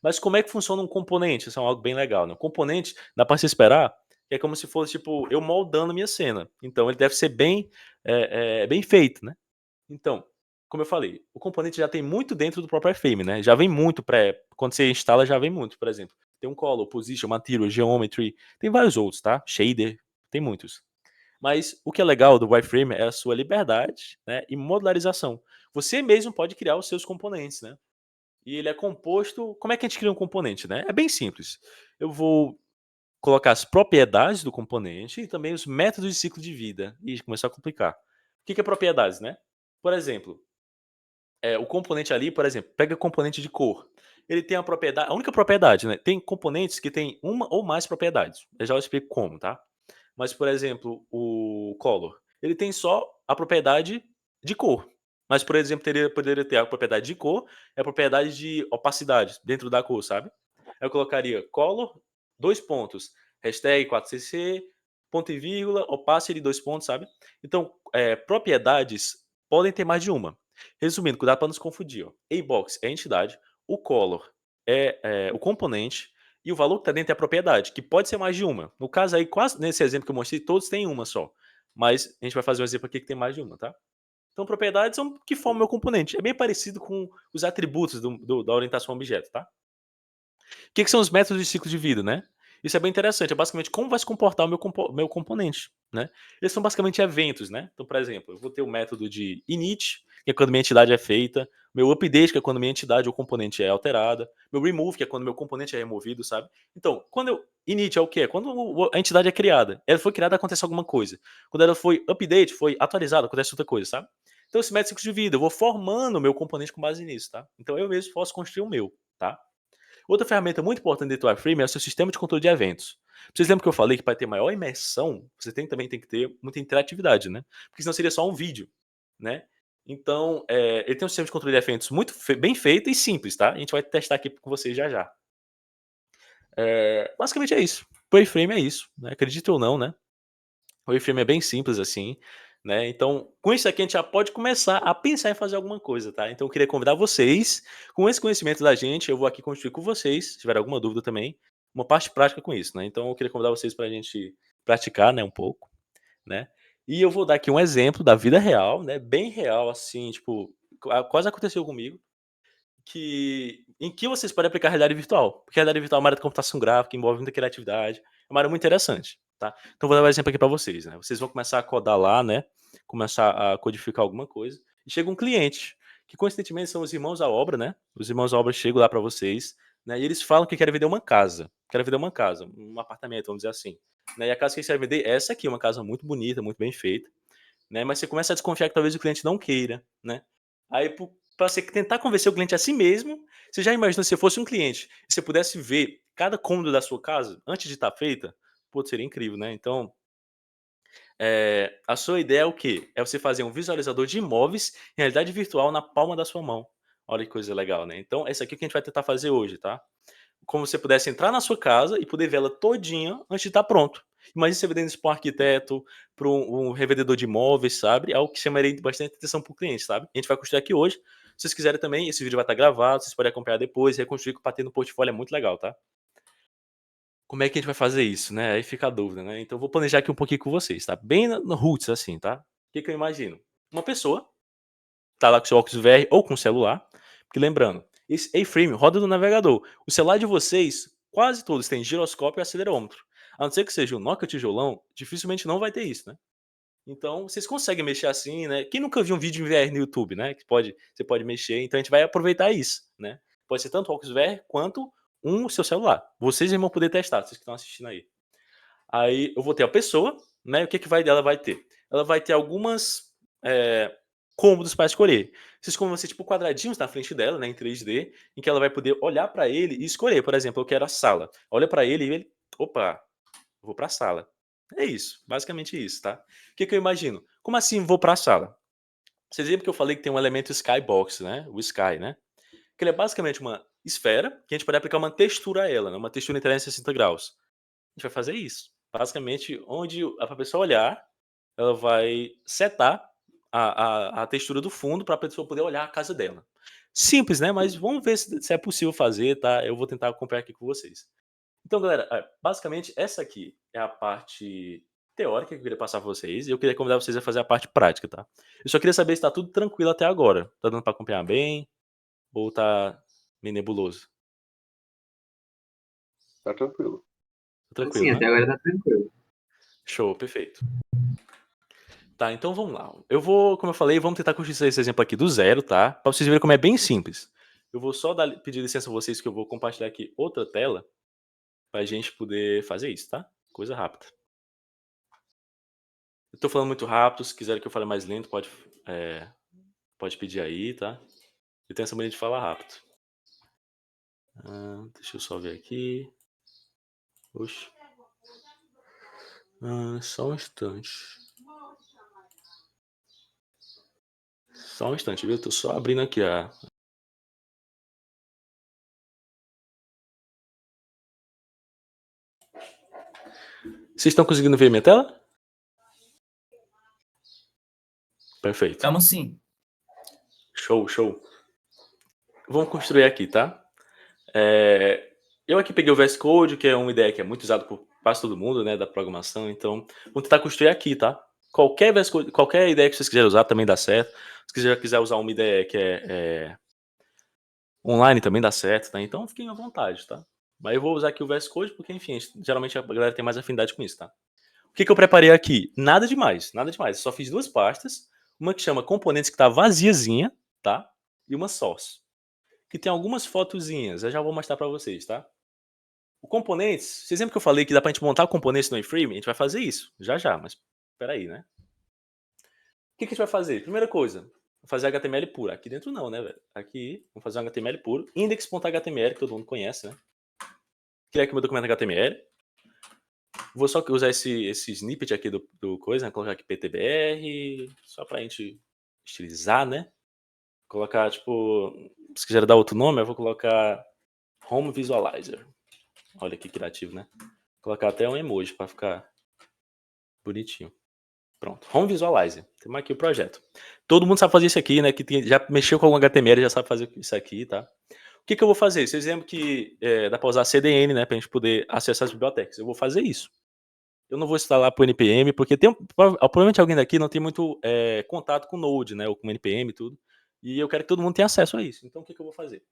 Mas como é que funciona um componente? Isso é algo bem legal, né. Um componente, dá para se esperar, que é como se fosse, tipo, eu moldando minha cena. Então ele deve ser bem feito, né. Então, como eu falei, o componente já tem muito dentro do próprio iframe, né, já vem muito quando você instala já vem muito, por exemplo, tem um color, position, material, geometry, tem vários outros, tá, shader, tem muitos. Mas o que é legal do wireframe é a sua liberdade, né, e modularização. Você mesmo pode criar os seus componentes, né? E ele é composto. Como é que a gente cria um componente, né? É bem simples. Eu vou colocar as propriedades do componente e também os métodos de ciclo de vida. E começou a complicar. O que é propriedades, né? Por exemplo, o componente ali, por exemplo, pega componente de cor. Ele tem a propriedade, a única propriedade, né? Tem componentes que tem uma ou mais propriedades. Eu já explico como, tá? Mas, por exemplo, o color, ele tem só a propriedade de cor. Mas, por exemplo, poderia ter a propriedade de cor e a propriedade de opacidade dentro da cor, sabe? Aí eu colocaria color, 2 pontos, hashtag 4cc, ponto e vírgula, opacity, 2 pontos, sabe? Então, propriedades podem ter mais de uma. Resumindo, cuidado para não se confundir. Ó. A-box é a entidade, o color é o componente, E o valor que está dentro é a propriedade, que pode ser mais de uma. No caso aí, quase nesse exemplo que eu mostrei, todos têm uma só. Mas a gente vai fazer um exemplo aqui que tem mais de uma, tá? Então, propriedades são o que formam o meu componente. É bem parecido com os atributos da orientação a objeto, tá? O que são os métodos de ciclo de vida, né? Isso é bem interessante. É basicamente como vai se comportar o meu componente, né? Eles são basicamente eventos, né? Então, por exemplo, eu vou ter o método de init, que é quando minha entidade é feita, meu update, que é quando minha entidade ou componente é alterada, meu remove, que é quando meu componente é removido, sabe? Então, quando eu init é o quê? Quando a entidade é criada. Ela foi criada, acontece alguma coisa. Quando ela foi update, foi atualizada, acontece outra coisa, sabe? Então, esse método de ciclo de vida, eu vou formando o meu componente com base nisso, tá? Então, eu mesmo posso construir o meu, tá? Outra ferramenta muito importante dentro do Wireframe é o seu sistema de controle de eventos. Vocês lembram que eu falei que para ter maior imersão, você também tem que ter muita interatividade, né? Porque senão seria só um vídeo, né? Então, ele tem um sistema de controle de eventos muito bem feito e simples, tá? A gente vai testar aqui com vocês já já. Basicamente é isso. O Wireframe é isso, né? Acredite ou não, né? O Wireframe é bem simples assim, né? Então, com isso aqui a gente já pode começar a pensar em fazer alguma coisa, tá? Então eu queria convidar vocês, com esse conhecimento da gente, eu vou aqui construir com vocês, se tiver alguma dúvida também, uma parte prática com isso, né? Então eu queria convidar vocês para a gente praticar, né, um pouco, né? E eu vou dar aqui um exemplo da vida real, né? Bem real, assim, tipo, quase aconteceu comigo, em que vocês podem aplicar realidade virtual. Porque a realidade virtual é uma área de computação gráfica, envolve muita criatividade, é uma área muito interessante, tá? Então vou dar um exemplo aqui para vocês, né? Vocês vão começar a codar lá, né? Começar a codificar alguma coisa, e chega um cliente, que coincidentemente são os irmãos à obra, né? Os irmãos à obra chegam lá para vocês, né? E eles falam que querem vender uma casa, um apartamento, vamos dizer assim. Né? E a casa que eles querem vender é essa aqui, uma casa muito bonita, muito bem feita, né? Mas você começa a desconfiar que talvez o cliente não queira, né? Aí, para você tentar convencer o cliente a si mesmo, você já imagina se fosse um cliente e você pudesse ver cada cômodo da sua casa antes de estar feita? Pô, seria incrível, né? Então, a sua ideia é o quê? É você fazer um visualizador de imóveis em realidade virtual na palma da sua mão. Olha que coisa legal, né? Então, essa aqui é o que a gente vai tentar fazer hoje, tá? Como você pudesse entrar na sua casa e poder vê-la todinha antes de estar pronto. Imagina você vendendo isso para um arquiteto, para um revendedor de imóveis, sabe? Algo que chamaria bastante atenção para o cliente, sabe? A gente vai construir aqui hoje. Se vocês quiserem também, esse vídeo vai estar gravado, vocês podem acompanhar depois, reconstruir para ter no portfólio, é muito legal, tá? Como é que a gente vai fazer isso, né? Aí fica a dúvida, né? Então eu vou planejar aqui um pouquinho com vocês, tá? Bem no roots, assim, tá? O que eu imagino? Uma pessoa tá lá com seu óculos VR ou com o celular, porque lembrando, esse A-frame roda no navegador. O celular de vocês, quase todos têm giroscópio e acelerômetro. A não ser que seja um Nokia tijolão, dificilmente não vai ter isso, né? Então, vocês conseguem mexer assim, né? Quem nunca viu um vídeo em VR no YouTube, né? Você pode mexer, então a gente vai aproveitar isso, né? Pode ser tanto o óculos VR quanto o seu celular. Vocês vão poder testar, vocês que estão assistindo aí. Aí eu vou ter a pessoa, né? O que ela vai ter? Ela vai ter algumas cômodos para escolher. Esses cômodos vão ser tipo quadradinhos na frente dela, né? Em 3D, em que ela vai poder olhar para ele e escolher. Por exemplo, eu quero a sala. Olha para ele e ele, opa, eu vou para a sala. É isso, basicamente isso, tá? O que eu imagino? Como assim vou para a sala? Vocês lembram que eu falei que tem um elemento skybox, né? O sky, né? Que ele é basicamente uma esfera que a gente pode aplicar uma textura a ela, né? Uma textura em 360 graus. A gente vai fazer isso. Basicamente, onde a pessoa olhar, ela vai setar a textura do fundo para a pessoa poder olhar a casa dela. Simples, né? Mas vamos ver se é possível fazer, tá? Eu vou tentar acompanhar aqui com vocês. Então, galera, basicamente essa aqui é a parte teórica que eu queria passar para vocês e eu queria convidar vocês a fazer a parte prática, tá? Eu só queria saber se tá tudo tranquilo até agora. Tá dando para acompanhar bem ou tá meio nebuloso? Tá tranquilo. Tá tranquilo, Sim, né? até agora tá tranquilo. Show, perfeito. Tá, então vamos lá. Eu vou, como eu falei, vamos tentar construir esse exemplo aqui do zero, tá? Para vocês verem como é bem simples. Eu vou só pedir licença a vocês que eu vou compartilhar aqui outra tela pra gente poder fazer isso, tá? Coisa rápida. Eu tô falando muito rápido, se quiser que eu fale mais lento, pode pedir aí, tá? Eu tenho essa mania de falar rápido. Deixa eu só ver aqui. Oxe. Só um instante. Só um instante, viu? Eu tô só abrindo aqui a. Vocês estão conseguindo ver minha tela? Perfeito. Estamos sim. Show, show. Vamos construir aqui, tá? eu aqui peguei o VS Code, que é uma ideia que é muito usada por quase todo mundo, né, da programação, então vou tentar construir aqui, tá? Qualquer VS Code, qualquer ideia que vocês quiserem usar também dá certo. Se você quiser usar uma ideia que é online também dá certo, tá? Então fiquem à vontade, tá? Mas eu vou usar aqui o VS Code porque, enfim, geralmente a galera tem mais afinidade com isso, tá? O que eu preparei aqui? Nada demais, nada demais. Eu só fiz 2 pastas, uma que chama componentes que tá vaziazinha, tá? E uma source, que tem algumas fotozinhas, eu já vou mostrar pra vocês, tá? O componentes, vocês lembram que eu falei que dá pra gente montar componentes no iframe? A gente vai fazer isso, já, mas espera aí, né? O que a gente vai fazer? Primeira coisa, vou fazer HTML puro. Aqui dentro não, né, velho? Aqui, vamos fazer um HTML puro. Index.html, que todo mundo conhece, né? Criar aqui meu documento HTML. Vou só usar esse snippet aqui do coisa, né? Colocar aqui PTBR, só pra gente estilizar, né? Colocar, tipo, se quiser dar outro nome, eu vou colocar Home Visualizer. Olha que criativo, né? Colocar até um emoji pra ficar bonitinho. Pronto, Home Visualizer. Temos aqui o projeto. Todo mundo sabe fazer isso aqui, né? Que já mexeu com algum HTML, já sabe fazer isso aqui, tá? O que eu vou fazer? Vocês lembram que dá para usar CDN, né? Pra gente poder acessar as bibliotecas. Eu vou fazer isso. Eu não vou instalar pro NPM, porque provavelmente alguém daqui não tem muito contato com Node, né? Ou com NPM e tudo. E eu quero que todo mundo tenha acesso a isso. Então o que eu vou fazer?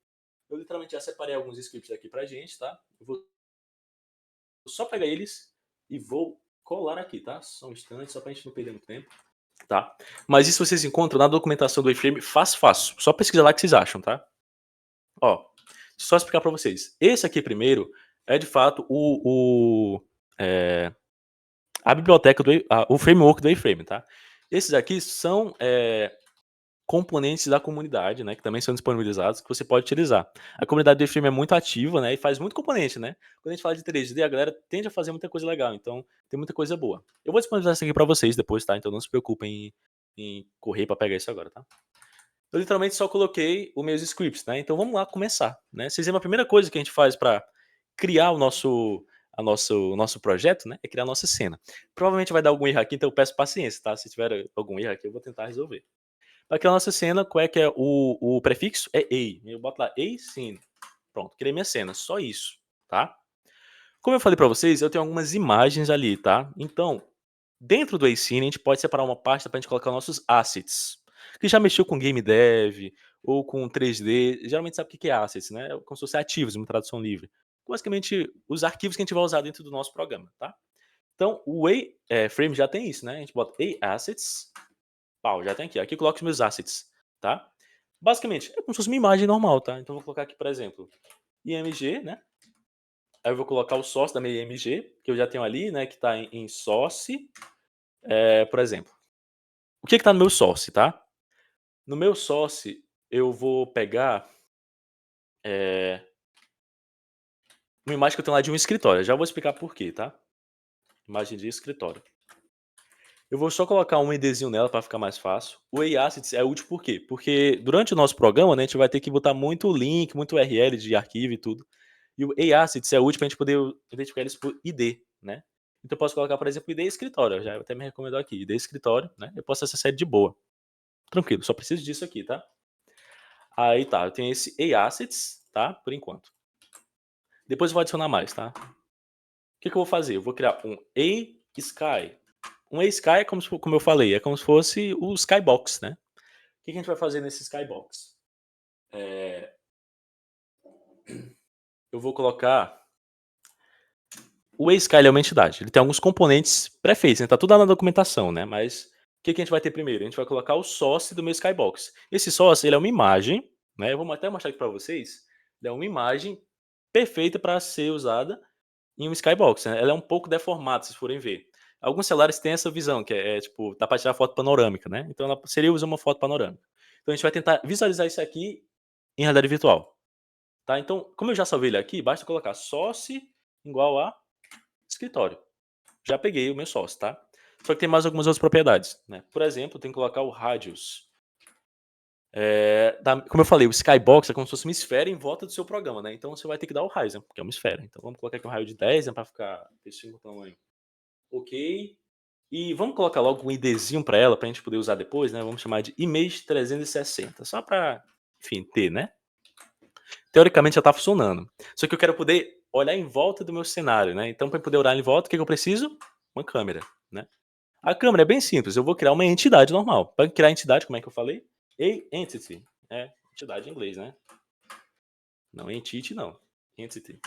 Eu literalmente já separei alguns scripts aqui pra gente, tá? Eu vou só pegar eles e vou colar aqui, tá? Só um instante, só pra gente não perder muito tempo, tá? Mas isso vocês encontram na documentação do iframe fácil. Só pesquisa lá que vocês acham, tá? Ó, só explicar pra vocês. Esse aqui primeiro é de fato a biblioteca o framework do iframe, tá? Esses aqui são componentes da comunidade, né, que também são disponibilizados, que você pode utilizar. A comunidade do iframe é muito ativa, né, e faz muito componente, né? Quando a gente fala de 3D, a galera tende a fazer muita coisa legal, então tem muita coisa boa. Eu vou disponibilizar isso aqui para vocês depois, tá? Então não se preocupem em correr para pegar isso agora, tá? Eu literalmente só coloquei os meus scripts, né? Então vamos lá começar, né? Vocês lembram a primeira coisa que a gente faz para criar o nosso projeto, né? É criar a nossa cena. Provavelmente vai dar algum erro aqui, então eu peço paciência, tá? Se tiver algum erro aqui, eu vou tentar resolver. Para criar a nossa cena, qual é que é o prefixo? É A. Eu boto lá A scene. Pronto, criei minha cena. Só isso, tá? Como eu falei para vocês, eu tenho algumas imagens ali, tá? Então, dentro do A-Scene, a gente pode separar uma pasta para a gente colocar nossos assets. Que já mexeu com game dev ou com 3D, geralmente sabe o que é assets, né? É como se fossem ativos, uma tradução livre. Basicamente, os arquivos que a gente vai usar dentro do nosso programa, tá? Então, o A-Frame já tem isso, né? A gente bota A-Assets, pau, já tem aqui. Aqui eu coloco os meus assets, tá? Basicamente, é como se fosse uma imagem normal, tá? Então, eu vou colocar aqui, por exemplo, IMG, né? Aí eu vou colocar o source da minha IMG, que eu já tenho ali, né? Que tá em source, por exemplo. O que tá no meu source, tá? No meu source, eu vou pegar uma imagem que eu tenho lá de um escritório. Já vou explicar por quê, tá? Imagem de escritório. Eu vou só colocar um IDzinho nela para ficar mais fácil. O A-Assets é útil por quê? Porque durante o nosso programa, né, a gente vai ter que botar muito link, muito URL de arquivo e tudo. E o A-Assets é útil para a gente poder identificar eles por ID, né? Então eu posso colocar, por exemplo, ID escritório. Já até me recomendou aqui, ID escritório, né? Eu posso acessar ele de boa. Tranquilo, só preciso disso aqui, tá? Aí tá, eu tenho esse A-Assets, tá? Por enquanto. Depois eu vou adicionar mais, tá? O que eu vou fazer? Eu vou criar um A-Sky. Um A-Sky é como eu falei, é como se fosse o Skybox, né? O que a gente vai fazer nesse Skybox? Eu vou colocar... O A-Sky é uma entidade, ele tem alguns componentes pré-feitos, né? Tá tudo lá na documentação, né? Mas o que a gente vai ter primeiro? A gente vai colocar o source do meu Skybox. Esse source, ele é uma imagem, né? Eu vou até mostrar aqui para vocês. Ele é uma imagem perfeita para ser usada em um Skybox, né? Ela é um pouco deformada, se vocês forem ver. Alguns celulares têm essa visão, que tipo, dá para tirar foto panorâmica, né? Então ela seria usar uma foto panorâmica. Então a gente vai tentar visualizar isso aqui em realidade virtual. Tá? Então, como eu já salvei ele aqui, basta colocar source igual a escritório. Já peguei o meu source, tá? Só que tem mais algumas outras propriedades, né? Por exemplo, tem que colocar o radius. Como eu falei, o Skybox é como se fosse uma esfera em volta do seu programa, né? Então você vai ter que dar o raio, que é uma esfera. Então vamos colocar aqui um raio de 10, né, para ficar esse tamanho. Ok. E vamos colocar logo um IDzinho para ela, para a gente poder usar depois, né? Vamos chamar de image 360, só para, enfim, ter, né? Teoricamente já está funcionando. Só que eu quero poder olhar em volta do meu cenário, né? Então, para poder olhar em volta, o que eu preciso? Uma câmera, né? A câmera é bem simples, eu vou criar uma entidade normal. Para criar entidade, como é que eu falei? Entity, entidade em inglês, né? Não entity, não. Entity.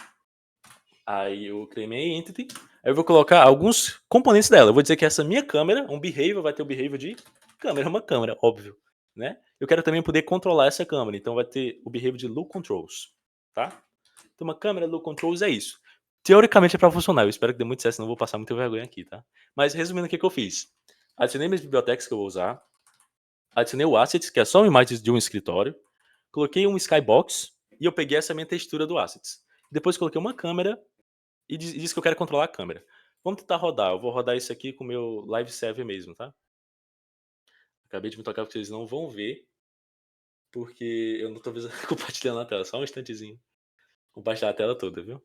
Aí eu criei minha entity, aí eu vou colocar alguns componentes dela. Eu vou dizer que essa minha câmera, um behavior, vai ter o behavior de câmera, uma câmera, óbvio, né? Eu quero também poder controlar essa câmera, então vai ter o behavior de look controls, tá? Então uma câmera look controls é isso. Teoricamente é para funcionar, eu espero que dê muito certo, senão eu vou passar muita vergonha aqui, tá? Mas resumindo o que eu fiz. Adicionei minhas bibliotecas que eu vou usar, adicionei o assets, que é só uma imagem de um escritório, coloquei um skybox e eu peguei essa minha textura do assets. Depois coloquei uma câmera e disse que eu quero controlar a câmera. Vamos tentar rodar. Eu vou rodar isso aqui com o meu live server mesmo, tá? Acabei de me tocar porque vocês não vão ver, porque eu não tô compartilhando a tela. Só um instantezinho. Compartilhar a tela toda, viu?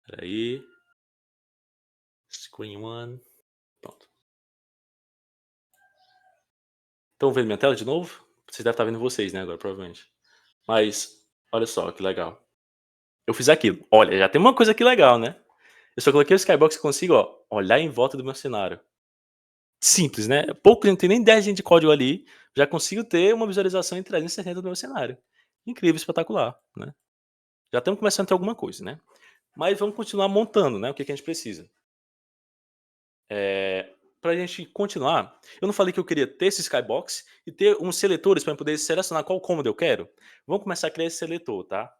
Peraí. Screen one. Pronto. Estão vendo minha tela de novo? Vocês devem estar vendo vocês, né, agora, provavelmente. Mas, olha só que legal. Eu fiz aquilo. Olha, já tem uma coisa aqui legal, né? Eu só coloquei o skybox e consigo, ó, olhar em volta do meu cenário. Simples, né? Pouco, não tem nem 10 linhas de código ali, já consigo ter uma visualização em 360 do meu cenário. Incrível, espetacular, né? Já estamos começando a ter alguma coisa, né? Mas vamos continuar montando, né? O que a gente precisa. Para a gente continuar, eu não falei que eu queria ter esse skybox e ter uns seletores para poder selecionar qual cômodo eu quero? Vamos começar a criar esse seletor, tá?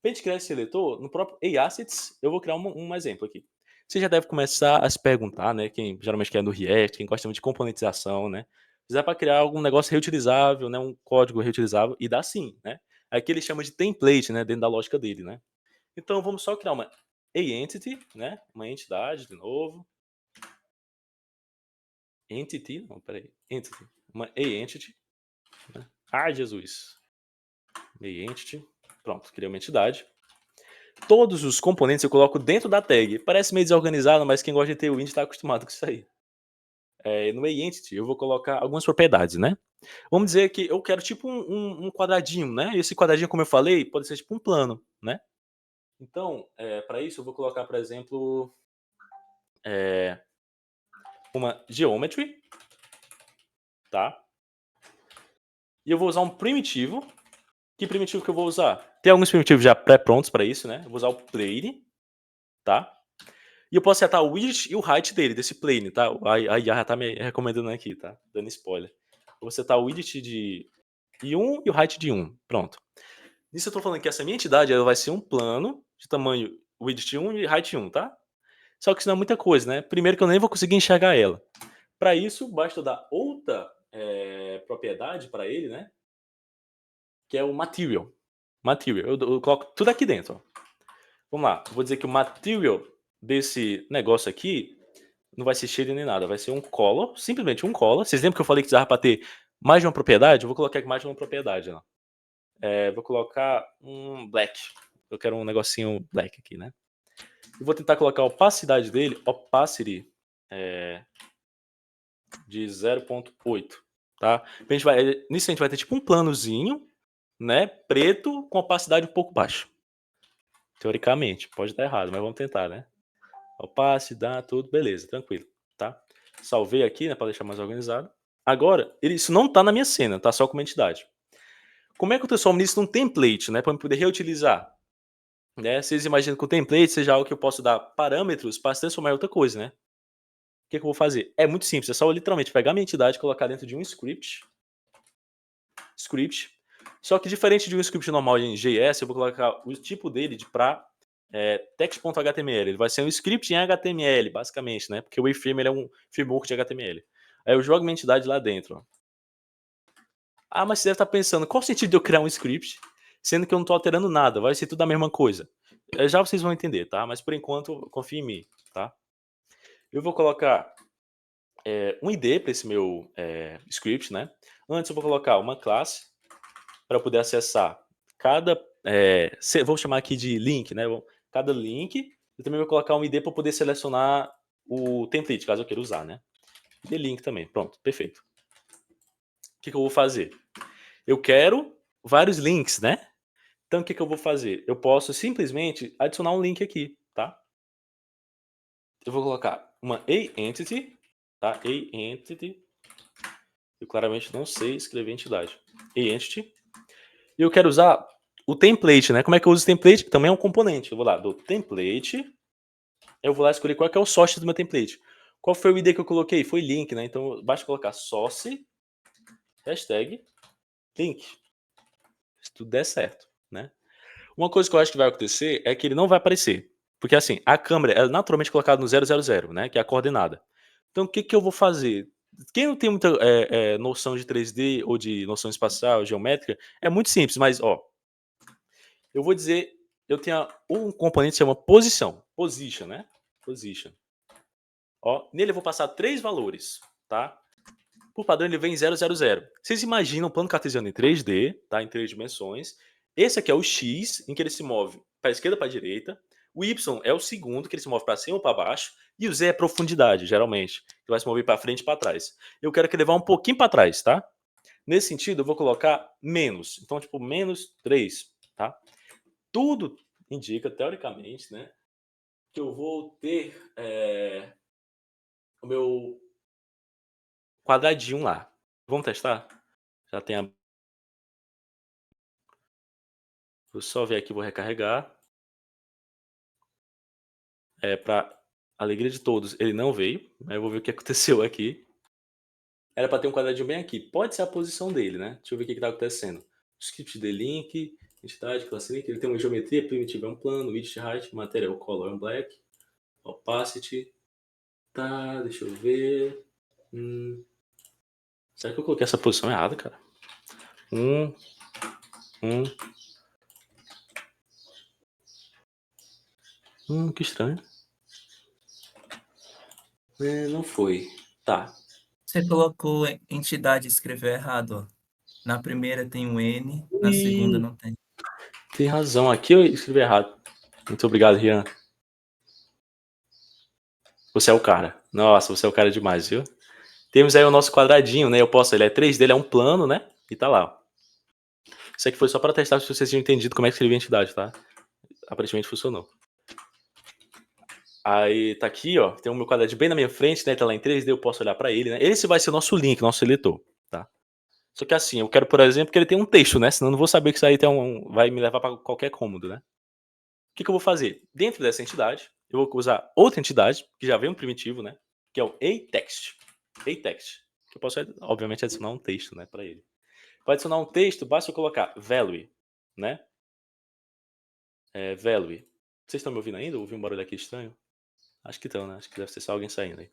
Para a gente criar esse seletor, no próprio assets, eu vou criar um exemplo aqui. Você já deve começar a se perguntar, né? Quem geralmente quer no React, quem gosta muito de componentização, né? Se dá para criar algum negócio reutilizável, né? Um código reutilizável, e dá sim, né? Aqui ele chama de template, né? Dentro da lógica dele, né? Então vamos só criar uma entity, né? Uma entidade, de novo. Entity, não, peraí. Entity. Uma entity. Né? Ah, Jesus. Entity. Pronto, criei uma entidade. Todos os componentes eu coloco dentro da tag. Parece meio desorganizado, mas quem gosta de ter o int está acostumado com isso aí. No entity eu vou colocar algumas propriedades, né? Vamos dizer que eu quero tipo um quadradinho, né? Esse quadradinho, como eu falei, pode ser tipo um plano, né? Então, para isso eu vou colocar, por exemplo, uma geometry, tá? E eu vou usar um primitivo. Que primitivo que eu vou usar? Tem alguns primitivos já pré-prontos para isso, né? Eu vou usar o plane, tá? E eu posso setar o width e o height dele, desse plane, tá? A IA tá me recomendando aqui, tá? Dando spoiler. Eu vou setar o width de 1 e o height de 1. Pronto. Nisso eu tô falando que essa minha entidade ela vai ser um plano de tamanho width 1 e height 1, tá? Só que isso não é muita coisa, né? Primeiro que eu nem vou conseguir enxergar ela. Para isso, basta eu dar outra propriedade para ele, né? Que é o material. Material. Eu coloco tudo aqui dentro, ó. Vamos lá. Vou dizer que o material desse negócio aqui não vai ser shade nem nada. Vai ser um color. Simplesmente um color. Vocês lembram que eu falei que precisava para ter mais de uma propriedade? Eu vou colocar aqui mais de uma propriedade. Ó. Vou colocar um black. Eu quero um negocinho black aqui, né? Eu vou tentar colocar a opacidade dele. Opacity de 0.8. Tá? Nisso a gente vai ter tipo um planozinho, né? Preto com opacidade um pouco baixa. Teoricamente, pode estar errado, mas vamos tentar, né? Opacidade, tudo, beleza, tranquilo, tá? Salvei aqui, né, para deixar mais organizado. Agora, isso não tá na minha cena, tá só como entidade. Como é que eu transformo isso num template, né, para eu poder reutilizar? Né? Vocês imaginam que o template seja algo que eu posso dar parâmetros para se transformar em outra coisa, né? O que eu vou fazer? É muito simples, é só eu literalmente pegar minha entidade e colocar dentro de um script. Só que diferente de um script normal em JS, eu vou colocar o tipo dele para text.html. Ele vai ser um script em HTML, basicamente, né? Porque o Waveframe ele é um framework de HTML. Aí eu jogo minha entidade lá dentro. Ó. Ah, mas você deve estar pensando, qual o sentido de eu criar um script, sendo que eu não estou alterando nada? Vai ser tudo a mesma coisa. Já vocês vão entender, tá? Mas por enquanto, confie em mim, tá? Eu vou colocar um ID para esse meu script, né? Antes eu vou colocar uma classe para poder acessar cada... vou chamar aqui de link, né? Cada link. Eu também vou colocar um ID para poder selecionar o template, caso eu queira usar, né? ID link também. Pronto, perfeito. O que eu vou fazer? Eu quero vários links, né? Então, o que eu vou fazer? Eu posso simplesmente adicionar um link aqui, tá? Eu vou colocar uma A-Entity, tá? A-Entity. Eu claramente não sei escrever entidade. A-Entity. E eu quero usar o template, né? Como é que eu uso o template? Também é um componente. Eu vou lá do template. Eu vou lá escolher qual que é o source do meu template. Qual foi o ID que eu coloquei? Foi link, né? Então, basta colocar source, hashtag, link. Se tudo der certo, né? Uma coisa que eu acho que vai acontecer é que ele não vai aparecer. Porque assim, a câmera é naturalmente colocada no 000, né? Que é a coordenada. Então o que eu vou fazer? Quem não tem muita noção de 3D ou de noção espacial, geométrica, é muito simples, mas ó, eu vou dizer, eu tenho um componente que se chama posição. Position, né? Position. Ó, nele eu vou passar 3 valores, tá? Por padrão ele vem em 000. Vocês imaginam um plano cartesiano em 3D, tá? Em 3 dimensões. Esse aqui é o X, em que ele se move para a esquerda para a direita. O Y é o segundo, que ele se move para cima ou para baixo. E o Z é profundidade, geralmente, que vai se mover para frente e para trás. Eu quero que ele vá um pouquinho para trás, tá? Nesse sentido, eu vou colocar menos. Então, tipo, menos 3, tá? Tudo indica, teoricamente, né? Que eu vou ter o meu quadradinho lá. Vamos testar? Já tem a... Vou só ver aqui, vou recarregar. Para alegria de todos, ele não veio. Eu vou ver o que aconteceu aqui. Era para ter um quadradinho bem aqui. Pode ser a posição dele, né? Deixa eu ver o que está acontecendo. Script de link, entidade, classe link. Ele tem uma geometria primitiva, é um plano, width height, material color and black, opacity. Tá, deixa eu ver. Será que eu coloquei essa posição errada, cara? Que estranho. Não foi. Tá. Você colocou entidade e escreveu errado, ó. Na primeira tem um N, na segunda não tem. Tem razão. Aqui eu escrevi errado. Muito obrigado, Rian. Você é o cara. Nossa, você é o cara demais, viu? Temos aí o nosso quadradinho, né? Ele é 3D, ele é um plano, né? E tá lá, ó. Isso aqui foi só para testar se vocês tinham entendido como é que escrevia a entidade, tá? Aparentemente funcionou. Aí tá aqui, ó. Tem o meu quadradinho bem na minha frente, né? Tá lá em 3D, eu posso olhar para ele, né? Esse vai ser o nosso link, nosso seletor, tá? Só que assim, eu quero, por exemplo, que ele tenha um texto, né? Senão eu não vou saber que isso aí vai me levar para qualquer cômodo, né? O que eu vou fazer? Dentro dessa entidade, eu vou usar outra entidade, que já vem um primitivo, né? Que é o aText. aText. Que eu posso, obviamente, adicionar um texto, né? Para ele. Para adicionar um texto, basta eu colocar value, né? Value. Vocês estão me ouvindo ainda? Ouvi um barulho aqui estranho? Acho que estão, né? Acho que deve ser só alguém saindo aí.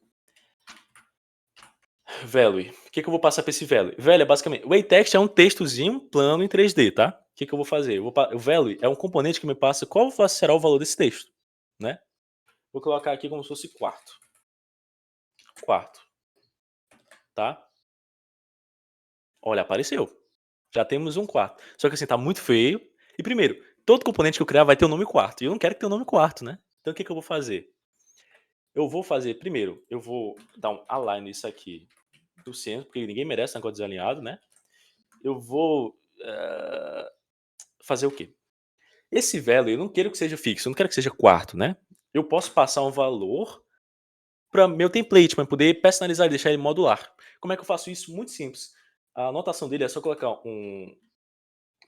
Value. O que eu vou passar para esse value? Value é basicamente... O aText é um textozinho plano em 3D, tá? O que eu vou fazer? O value é um componente que me passa qual será o valor desse texto, né? Vou colocar aqui como se fosse quarto. Quarto. Tá? Olha, apareceu. Já temos um quarto. Só que assim, tá muito feio. E primeiro, todo componente que eu criar vai ter o nome quarto. E eu não quero que tenha o nome quarto, né? Então o que eu vou fazer? Eu vou fazer, primeiro, eu vou dar um align nisso aqui do centro, porque ninguém merece negócio desalinhado, né? Eu vou fazer o quê? Esse value eu não quero que seja fixo, eu não quero que seja quarto, né? Eu posso passar um valor para meu template, para poder personalizar e deixar ele modular. Como é que eu faço isso? Muito simples. A anotação dele é só colocar um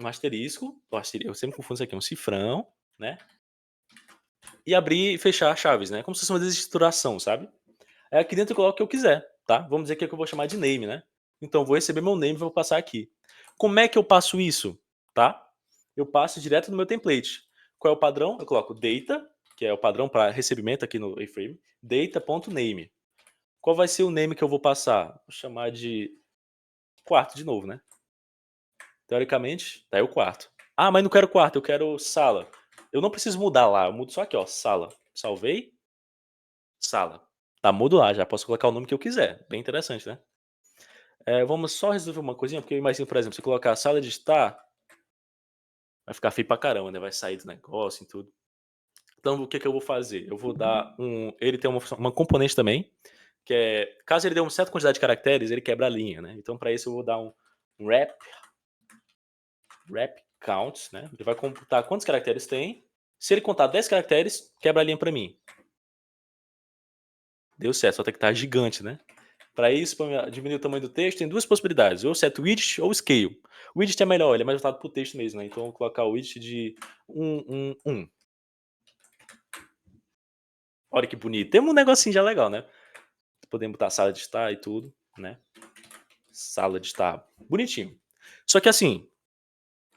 asterisco, eu sempre confundo isso aqui, um cifrão, né? E abrir e fechar chaves, né? Como se fosse uma desestruturação, sabe? Aí aqui dentro eu coloco o que eu quiser, tá? Vamos dizer que é o que eu vou chamar de name, né? Então eu vou receber meu name e vou passar aqui. Como é que eu passo isso, tá? Eu passo direto no meu template. Qual é o padrão? Eu coloco data, que é o padrão para recebimento aqui no A-Frame, data.name. Qual vai ser o name que eu vou passar? Vou chamar de quarto de novo, né? Teoricamente, tá aí o quarto. Ah, mas não quero quarto, eu quero sala. Eu não preciso mudar lá, eu mudo só aqui, ó, sala. Salvei. Sala. Tá modular, já posso colocar o nome que eu quiser. Bem interessante, né? Vamos só resolver uma coisinha, porque eu imagino, por exemplo, se eu colocar a sala de estar, vai ficar feio pra caramba, né? Vai sair do negócio e tudo. Então, o que eu vou fazer? Eu vou dar ele tem uma componente também, que é, caso ele dê uma certa quantidade de caracteres, ele quebra a linha, né? Então, para isso, eu vou dar um wrap counts, né? Ele vai computar quantos caracteres tem. Se ele contar 10 caracteres, quebra a linha para mim. Deu certo, só tem que estar gigante, né? Para isso, para diminuir o tamanho do texto, tem duas possibilidades. Ou set widget ou scale. O widget é melhor, ele é mais voltado para o texto mesmo, né? Então, eu vou colocar o widget de 1. Olha que bonito. Tem um negocinho já legal, né? Podemos botar sala de estar e tudo, né? Sala de estar. Bonitinho. Só que assim,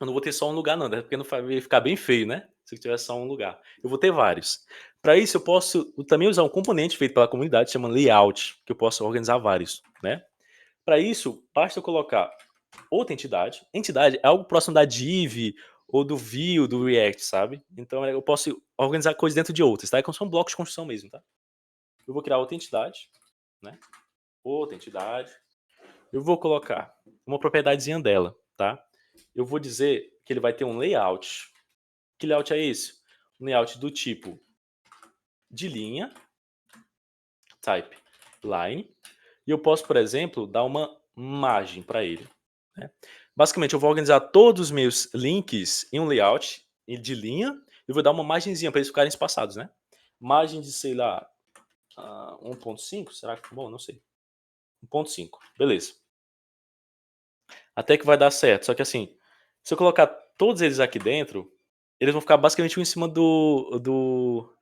eu não vou ter só um lugar não, né? Porque não vai ficar bem feio, né? Se eu tiver só um lugar. Eu vou ter vários. Para isso, eu posso também usar um componente feito pela comunidade chamado layout, que eu posso organizar vários, né? Para isso, basta eu colocar outra entidade. Entidade é algo próximo da div ou do Vue, do React, sabe? Então eu posso organizar coisas dentro de outras, tá? Então são blocos de construção mesmo, tá? Eu vou criar outra entidade, né? Outra entidade. Eu vou colocar uma propriedadezinha dela, tá? Eu vou dizer que ele vai ter um layout. Que layout é esse? Um layout do tipo de linha, type line, e eu posso, por exemplo, dar uma margem para ele, né? Basicamente, eu vou organizar todos os meus links em um layout de linha e vou dar uma margenzinha para eles ficarem espaçados, né? Margem de, sei lá, 1.5, será que bom? Não sei. 1.5, beleza. Até que vai dar certo. Só que assim, se eu colocar todos eles aqui dentro, eles vão ficar basicamente um em cima do...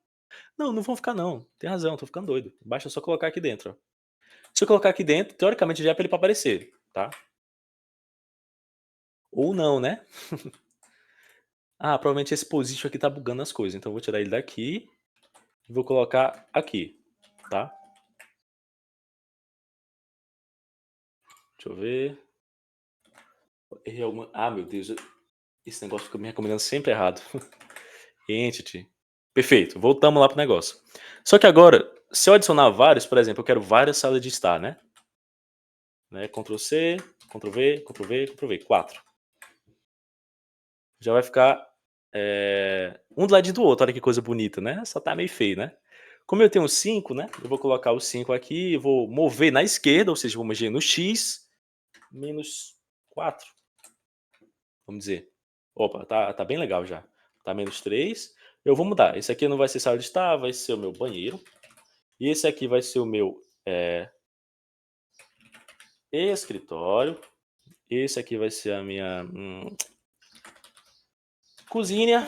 Não, não vão ficar não. Tem razão, tô ficando doido. Basta só colocar aqui dentro, ó. Se eu colocar aqui dentro, teoricamente já é pra ele aparecer, tá? Ou não, né? Provavelmente esse position aqui tá bugando as coisas. Então eu vou tirar ele daqui e vou colocar aqui, tá? Deixa eu ver. Errei alguma... meu Deus. Esse negócio fica me recomendando sempre errado. Entity. Perfeito. Voltamos lá pro negócio. Só que agora, se eu adicionar vários, por exemplo, eu quero várias salas de estar, né? Ctrl C, Ctrl V, Ctrl V, Ctrl V. 4. Já vai ficar um do lado do outro. Olha que coisa bonita, né? Só tá meio feio, né? Como eu tenho 5, né? Eu vou colocar os 5 aqui e vou mover na esquerda, ou seja, vou mover no X, menos 4. Vamos dizer. Opa, tá bem legal já. Tá menos 3. Eu vou mudar. Esse aqui não vai ser sala de estar, vai ser o meu banheiro. E esse aqui vai ser o meu escritório. Esse aqui vai ser a minha cozinha.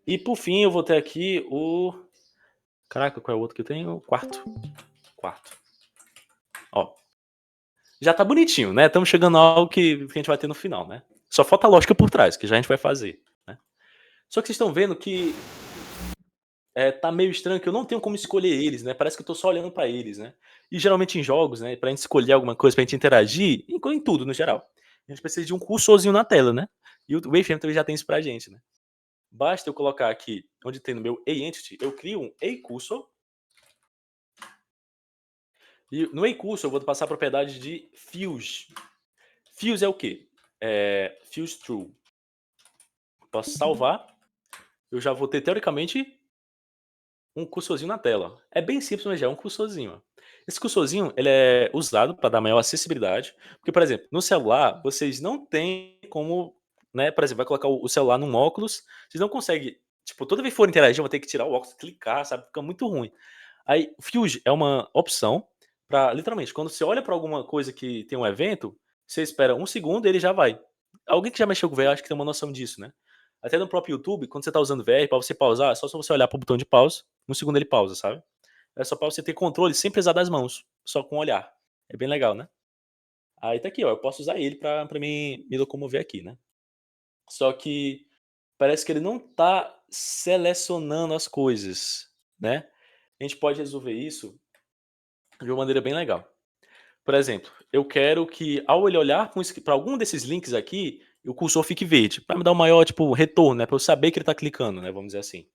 E por fim eu vou ter aqui o... Caraca, qual é o outro que eu tenho? O quarto. Ó. Já tá bonitinho, né? Estamos chegando a algo que a gente vai ter no final, né? Só falta a lógica por trás, que já a gente vai fazer, né? Só que vocês estão vendo que tá meio estranho, que eu não tenho como escolher eles, né? Parece que eu tô só olhando pra eles, né? E geralmente em jogos, né? Pra gente escolher alguma coisa, pra gente interagir, em tudo, no geral, a gente precisa de um cursorzinho na tela, né? E o Waveframe também já tem isso pra gente, né? Basta eu colocar aqui, onde tem no meu aEntity, eu crio um aCursor. E no aCursor eu vou passar a propriedade de Fuse. Fuse é o quê? Fuse True. Posso salvar. Eu já vou ter, teoricamente, um cursorzinho na tela. É bem simples, mas já é um cursorzinho. Esse cursorzinho ele é usado para dar maior acessibilidade. Porque, por exemplo, no celular, vocês não têm como, né? Por exemplo, vai colocar o celular num óculos, vocês não conseguem, tipo, toda vez que for interagir, vão ter que tirar o óculos, clicar, sabe? Fica muito ruim. Aí, o Fuse é uma opção para, literalmente, quando você olha para alguma coisa que tem um evento, você espera um segundo e ele já vai. Alguém que já mexeu com o VR, acho que tem uma noção disso, né? Até no próprio YouTube, quando você tá usando VR, para você pausar, é só você olhar pro botão de pause, um segundo ele pausa, sabe? É só para você ter controle sem precisar das mãos, só com o olhar. É bem legal, né? Aí tá aqui, ó, eu posso usar ele para me locomover aqui, né? Só que parece que ele não tá selecionando as coisas, né? A gente pode resolver isso de uma maneira bem legal. Por exemplo, eu quero que ao ele olhar para algum desses links aqui, o cursor fique verde, para me dar um maior tipo retorno, né? Para eu saber que ele está clicando, né? Vamos dizer assim.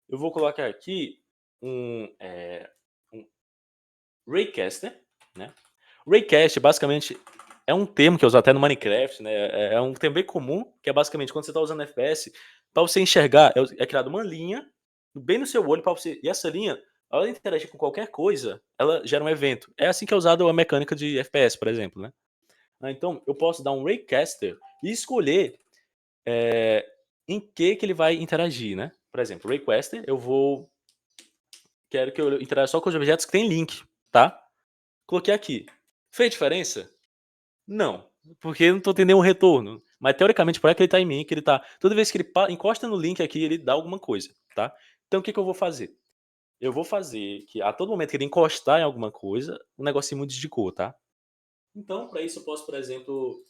Eu vou colocar aqui um Raycaster, né? Raycast basicamente é um termo que eu uso até no Minecraft, né? É um termo bem comum, que é basicamente quando você está usando FPS, para você enxergar, é criada uma linha bem no seu olho para você. E essa linha, ao interagir com qualquer coisa, ela gera um evento. É assim que é usado a mecânica de FPS, por exemplo, né? Então eu posso dar um Raycaster e escolher em que ele vai interagir, né? Por exemplo, requester, quero que eu interaja só com os objetos que tem link, tá? Coloquei aqui. Fez diferença? Não, porque eu não tô tendo nenhum retorno. Mas teoricamente, por que ele tá em mim, que ele tá. Toda vez que ele encosta no link aqui, ele dá alguma coisa, tá? Então o que eu vou fazer? Eu vou fazer que a todo momento que ele encostar em alguma coisa, o negocinho mude de cor, tá? Então, para isso eu posso, por exemplo,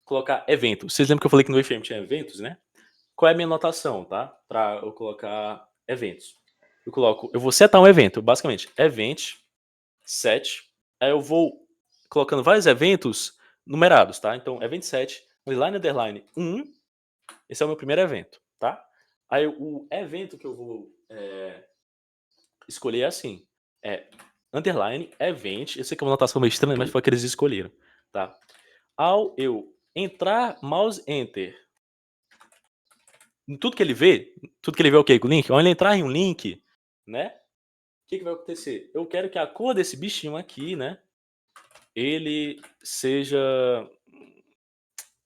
colocar eventos. Vocês lembram que eu falei que no iframe tinha eventos, né? Qual é a minha notação, tá? Para eu colocar eventos. Eu vou setar um evento, basicamente, event set. Aí eu vou colocando vários eventos numerados, tá? Então, event set, underline 1, esse é o meu primeiro evento, tá? Aí o evento que eu vou escolher é assim, underline event, eu sei que é uma notação meio estranha, mas foi o que eles escolheram, tá? Ao eu entrar, mouse enter, tudo que ele vê ok com o link, ao ele entrar em um link, né? O que vai acontecer? Eu quero que a cor desse bichinho aqui, né? Ele seja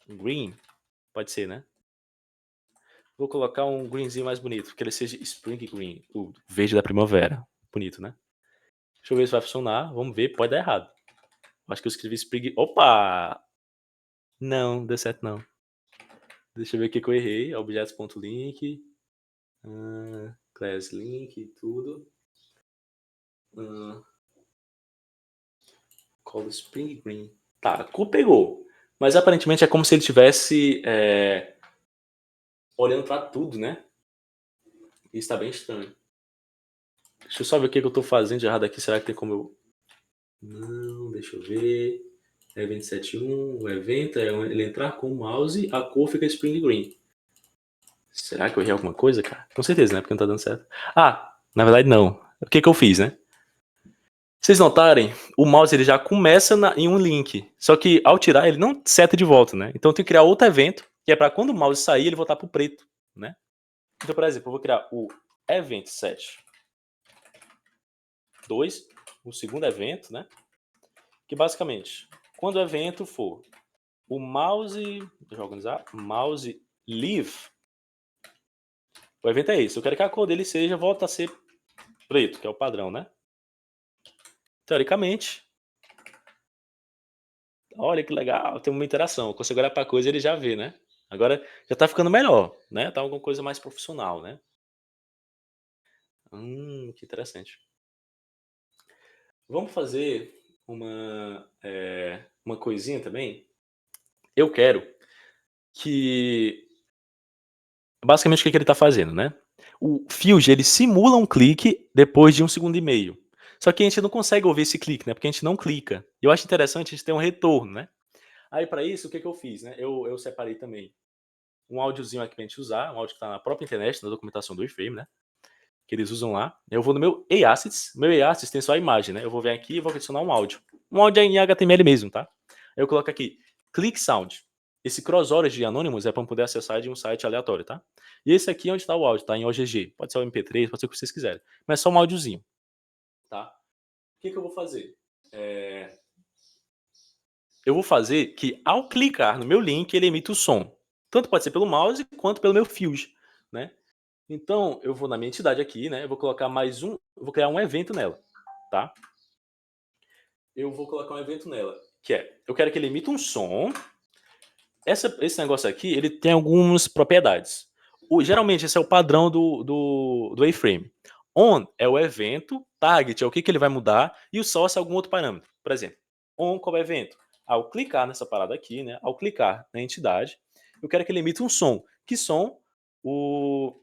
green, pode ser, né? Vou colocar um greenzinho mais bonito, que ele seja spring green, o verde da primavera. Bonito, né? Deixa eu ver se vai funcionar. Vamos ver, pode dar errado. Acho que eu escrevi spring. Opa! Não, deu certo não. Deixa eu ver o que eu errei. Objetos.link. Class link e tudo. Call spring green. Tá, a cor pegou. Mas aparentemente é como se ele estivesse olhando pra tudo, né? Isso tá bem estranho. Deixa eu só ver o que eu tô fazendo de errado aqui. Será que tem como eu... Não, deixa eu ver. Event 71, o evento é ele entrar com o mouse, a cor fica spring green. Será que eu errei alguma coisa, cara? Com certeza, né? Porque não tá dando certo. Ah, na verdade não. O que eu fiz, né? Vocês notarem, o mouse ele já começa em um link. Só que ao tirar, ele não seta de volta, né? Então eu tenho que criar outro evento, que é para quando o mouse sair, ele voltar pro preto, né? Então, por exemplo, eu vou criar o event set 2, o segundo evento, né? Que basicamente, quando o evento for o mouse, deixa eu organizar, mouse leave, o evento é esse. Eu quero que a cor dele volta a ser preto, que é o padrão, né? Teoricamente, olha que legal, tem uma interação. Eu consigo olhar para a coisa e ele já vê, né? Agora já tá ficando melhor, né? Tá alguma coisa mais profissional, né? Que interessante. Vamos fazer uma coisinha também. Eu quero que... Basicamente, o que ele tá fazendo, né? O Fuge, ele simula um clique depois de 1,5 segundos. Só que a gente não consegue ouvir esse clique, né? Porque a gente não clica. E eu acho interessante a gente ter um retorno, né? Aí, para isso, o que eu fiz, né? Eu separei também um áudiozinho aqui pra gente usar, um áudio que tá na própria internet, na documentação do iframe, né? Que eles usam lá. Eu vou no meu A-Assets. Meu A-Assets tem só a imagem, né? Eu vou vir aqui e vou adicionar um áudio. Um áudio em HTML mesmo, tá? Eu coloco aqui, click sound. Esse crossover de Anonymous é para poder acessar de um site aleatório, tá? E esse aqui é onde está o áudio, tá? Em OGG. Pode ser o MP3, pode ser o que vocês quiserem. Mas é só um áudiozinho, tá? O que eu vou fazer? Eu vou fazer que, ao clicar no meu link, ele emite o som. Tanto pode ser pelo mouse, quanto pelo meu Fuge, né? Então, eu vou na minha entidade aqui, né? Eu vou colocar eu vou criar um evento nela, tá? Eu vou colocar um evento nela, que eu quero que ele emita um som. Esse negócio aqui, ele tem algumas propriedades. Geralmente, esse é o padrão do A-Frame. On é o evento, target é o que ele vai mudar, e o source é algum outro parâmetro. Por exemplo, on qual é o evento? Ao clicar nessa parada aqui, né? Ao clicar na entidade, eu quero que ele emita um som. Que som? O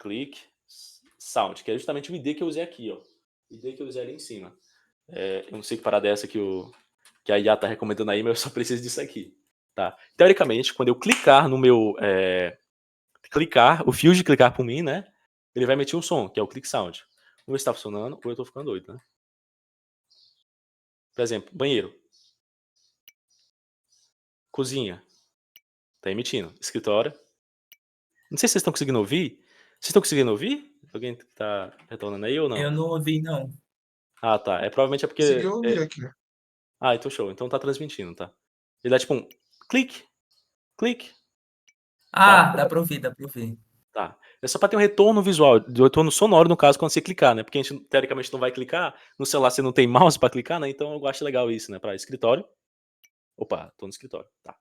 click sound, que é justamente o ID que eu usei aqui, ó. ID que eu usei ali em cima. Eu não sei que parada é essa que a IA tá recomendando aí, mas eu só preciso disso aqui, tá? Teoricamente, quando eu clicar no meu... o Fuge clicar por mim, né? Ele vai emitir um som, que é o click sound. Vamos ver se tá funcionando, ou eu tô ficando doido, né? Por exemplo, banheiro. Cozinha. Tá emitindo. Escritório. Não sei se vocês estão conseguindo ouvir. Vocês estão conseguindo ouvir? Alguém tá retornando aí ou não? Eu não ouvi, não. Ah, tá. Provavelmente é porque... Consegui ouvir aqui. Ah, então show. Então tá transmitindo, tá? Ele dá tipo um clique, clique, Ah, tá? dá pra ouvir, dá pra ouvir. Tá. É só para ter um retorno visual, de retorno sonoro, no caso, quando você clicar, né? Porque a gente, teoricamente, não vai clicar. No celular você não tem mouse para clicar, né? Então eu acho legal isso, né? Para escritório. Opa, tô no escritório. Tá.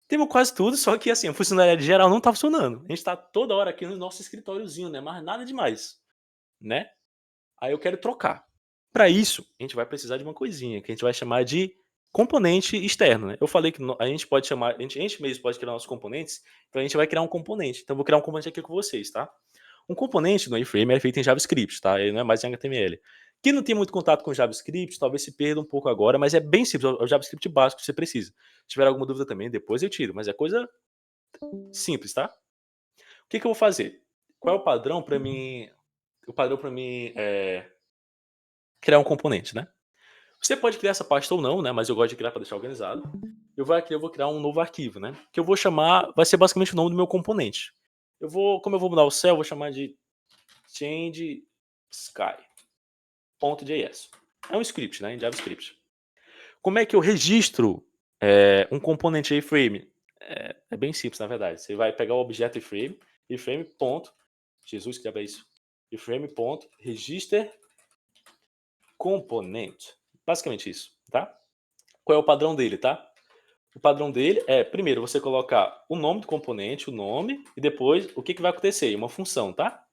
Temos quase tudo, só que assim, a funcionalidade geral não tá funcionando. A gente tá toda hora aqui no nosso escritóriozinho, né? Mas nada demais, né? Aí eu quero trocar. Para isso, a gente vai precisar de uma coisinha que a gente vai chamar de componente externo, né? Eu falei que a gente pode chamar, a gente mesmo pode criar nossos componentes, então a gente vai criar um componente. Então eu vou criar um componente aqui com vocês, tá? Um componente no iframe é feito em JavaScript, tá? Ele não é mais em HTML. Quem não tem muito contato com JavaScript, talvez se perda um pouco agora, mas é bem simples, é o JavaScript básico que você precisa. Se tiver alguma dúvida também, depois eu tiro, mas é coisa simples, tá? O que eu vou fazer? Qual é o padrão para mim? O padrão para mim é criar um componente, né? Você pode criar essa pasta ou não, né? Mas eu gosto de criar para deixar organizado. Eu vou criar um novo arquivo, né? Que eu vou chamar, vai ser basicamente o nome do meu componente. Como eu vou mudar o céu, eu vou chamar de change sky.js. É um script, né? Em JavaScript. Como é que eu registro um componente iframe? É bem simples, na verdade. Você vai pegar o objeto iframe, iframe ponto, Jesus, que é isso? Iframe ponto register component. Basicamente isso, tá? Qual é o padrão dele, tá? O padrão dele é, primeiro, você colocar o nome do componente, o nome, e depois o que vai acontecer? Uma função, tá?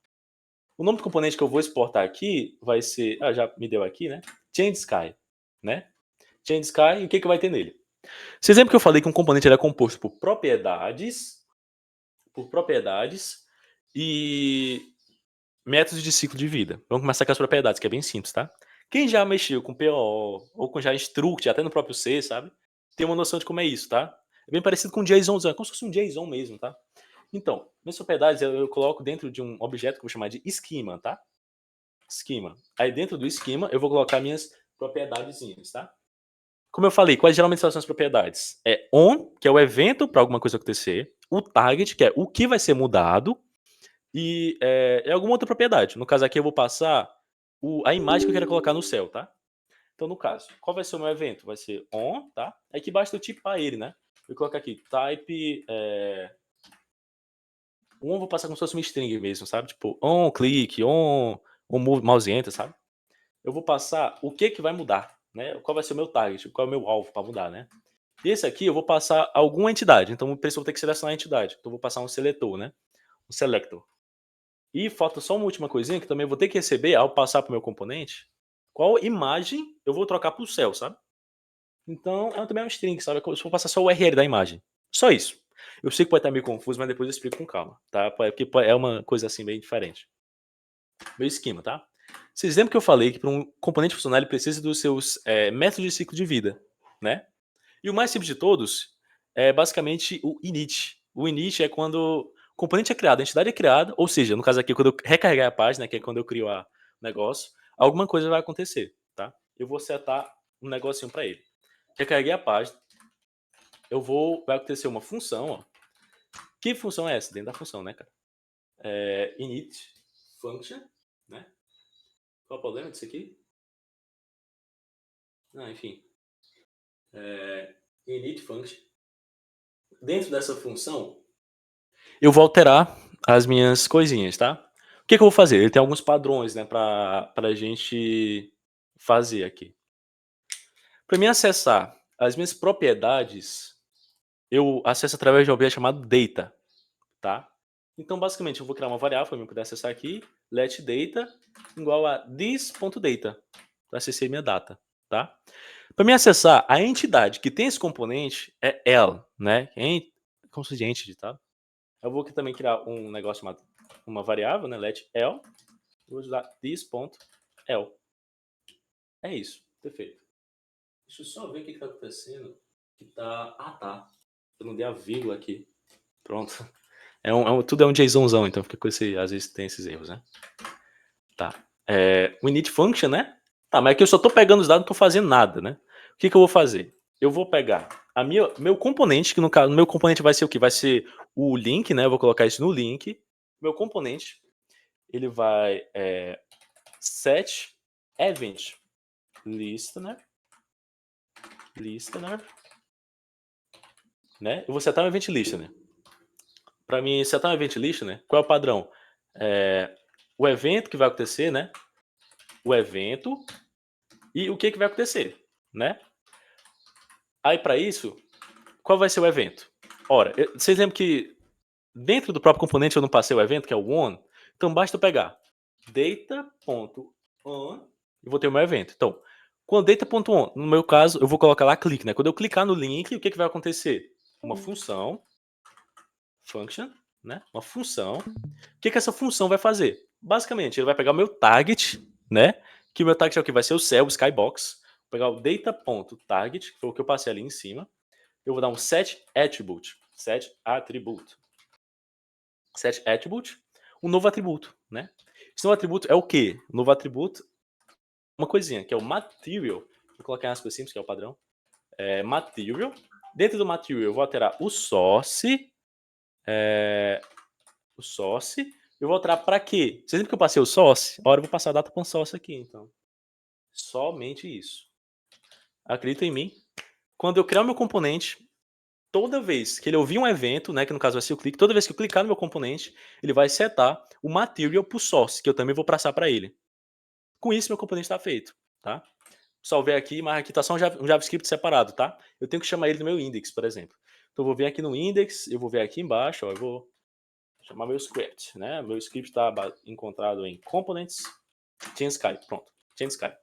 O nome do componente que eu vou exportar aqui vai ser, já me deu aqui, né? Change sky, né? Change sky, e o que vai ter nele? Vocês lembram que eu falei que um componente ele é composto por propriedades e métodos de ciclo de vida. Vamos começar com as propriedades, que é bem simples, tá? Quem já mexeu com PO ou com já struct, até no próprio C, sabe? Tem uma noção de como é isso, tá? É bem parecido com um JSON, é como se fosse um JSON mesmo, tá? Então, minhas propriedades eu coloco dentro de um objeto que eu vou chamar de schema, tá? Schema. Aí dentro do schema eu vou colocar minhas propriedadezinhas, tá? Como eu falei, quais geralmente são as propriedades? É on, que é o evento para alguma coisa acontecer, o target, que é o que vai ser mudado, e alguma outra propriedade. No caso aqui eu vou passar a imagem que eu quero colocar no céu, tá? Então, no caso, qual vai ser o meu evento? Vai ser on, tá? Aí aqui basta eu tipar ele, né? Eu vou colocar aqui type on, vou passar como se fosse uma string mesmo, sabe? Tipo on, click, on mouse enter, sabe? Eu vou passar o que vai mudar, né? Qual vai ser o meu target, qual é o meu alvo para mudar, né? E esse aqui eu vou passar alguma entidade, então o pessoal tem que selecionar a entidade. Então eu vou passar um seletor, né? Um selector. E falta só uma última coisinha que também eu vou ter que receber ao passar para o meu componente. Qual imagem eu vou trocar para o céu, sabe? Então, também é um string, sabe? Eu vou passar só o URL da imagem. Só isso. Eu sei que pode estar meio confuso, mas depois eu explico com calma, tá? Porque é uma coisa assim bem diferente. Meu esquema, tá? Vocês lembram que eu falei que para um componente funcionar ele precisa dos seus métodos de ciclo de vida, né? E o mais simples de todos é basicamente o init. O init é quando o componente é criado, a entidade é criada, ou seja, no caso aqui, quando eu recarregar a página, que é quando eu crio o negócio, alguma coisa vai acontecer, tá? Eu vou setar um negocinho para ele. Recarreguei a página, vai acontecer uma função, ó. Que função é essa? Dentro da função, né, cara? Init function, né? Qual é o problema disso aqui? Enfim. Init function. Dentro dessa função, eu vou alterar as minhas coisinhas, tá? O que eu vou fazer? Ele tem alguns padrões, né, pra gente fazer aqui. Para mim acessar as minhas propriedades, eu acesso através de um objeto chamado data, tá? Então, basicamente, eu vou criar uma variável para eu poder acessar aqui, let data igual a this.data. Acessei minha data, tá? Para me acessar a entidade que tem esse componente é L, né? Como se diz entity, tá? Eu vou aqui também criar um negócio chamado uma variável, né? Let L. Vou usar this.L. É isso, perfeito. Deixa eu só ver o que está acontecendo. Tá. Eu não dei a vírgula aqui. Pronto. Tudo é um JSONzão, então fica com às vezes tem esses erros, né? Tá. O init function, né? Tá, mas aqui eu só tô pegando os dados, não tô fazendo nada, né? O que eu vou fazer? Eu vou pegar meu componente, que no caso, meu componente vai ser o quê? Vai ser o link, né? Eu vou colocar isso no link. Meu componente, ele vai set event listener né? Eu vou setar um event listener. Para mim setar um event listener, qual é o padrão? O evento que vai acontecer, né? O evento e o que vai acontecer, né? Aí para isso, qual vai ser o evento? Ora, vocês lembram que dentro do próprio componente eu não passei o evento, que é o on? Então basta eu pegar data.on e vou ter o meu evento. Então, quando data.on, no meu caso, eu vou colocar lá clique, né? Quando eu clicar no link, o que vai acontecer? Uma função, function, né? Uma função. O que essa função vai fazer? Basicamente, ele vai pegar o meu target, né? Que o meu target é o que? Vai ser o cell, o skybox. Vou pegar o data.target, que foi o que eu passei ali em cima. Eu vou dar um set attribute. Set attribute. Set attribute. Um novo atributo, né? Esse novo atributo é o quê? O novo atributo uma coisinha, que é o material. Vou colocar as coisas simples, que é o padrão. Material. Dentro do material eu vou alterar o source. O source. Eu vou alterar para quê? Vocês lembram que eu passei o source? Agora eu vou passar a data com source aqui, então. Somente isso. Acredita em mim. Quando eu criar o meu componente, toda vez que ele ouvir um evento, né, que no caso vai ser o clique, toda vez que eu clicar no meu componente, ele vai setar o material pro source, que eu também vou passar para ele. Com isso, meu componente está feito, tá? Salvei aqui, mas aqui está só um JavaScript separado, tá? Eu tenho que chamar ele do meu index, por exemplo. Então eu vou vir aqui no index, eu vou ver aqui embaixo, ó, eu vou chamar meu script, né? Meu script está encontrado em components, Sky, pronto, Sky.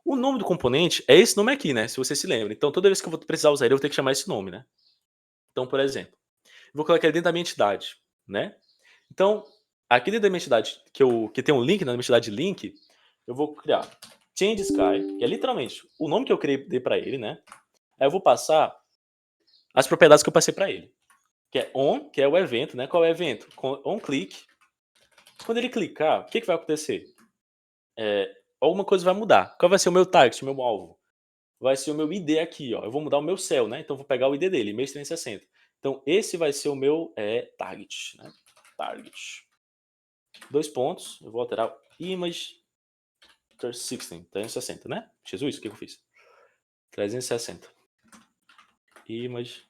O nome do componente é esse nome aqui, né? Se você se lembra. Então toda vez que eu vou precisar usar ele, eu vou ter que chamar esse nome, né? Então, por exemplo, eu vou colocar ele dentro da minha entidade, né? Então, aqui dentro da minha entidade, que tem um link, na minha entidade link, eu vou criar Change Sky, que é literalmente o nome que eu dei para ele, né? Aí eu vou passar as propriedades que eu passei para ele. Que é on, que é o evento, né? Qual é o evento? On click. Quando ele clicar, o que vai acontecer? Alguma coisa vai mudar. Qual vai ser o meu target, o meu alvo? Vai ser o meu ID aqui, ó. Eu vou mudar o meu cell, né? Então eu vou pegar o ID dele, mês 360. Então esse vai ser o meu target, né? Target. 2 pontos. Eu vou alterar image 360, né? Jesus, o que eu fiz? 360. Image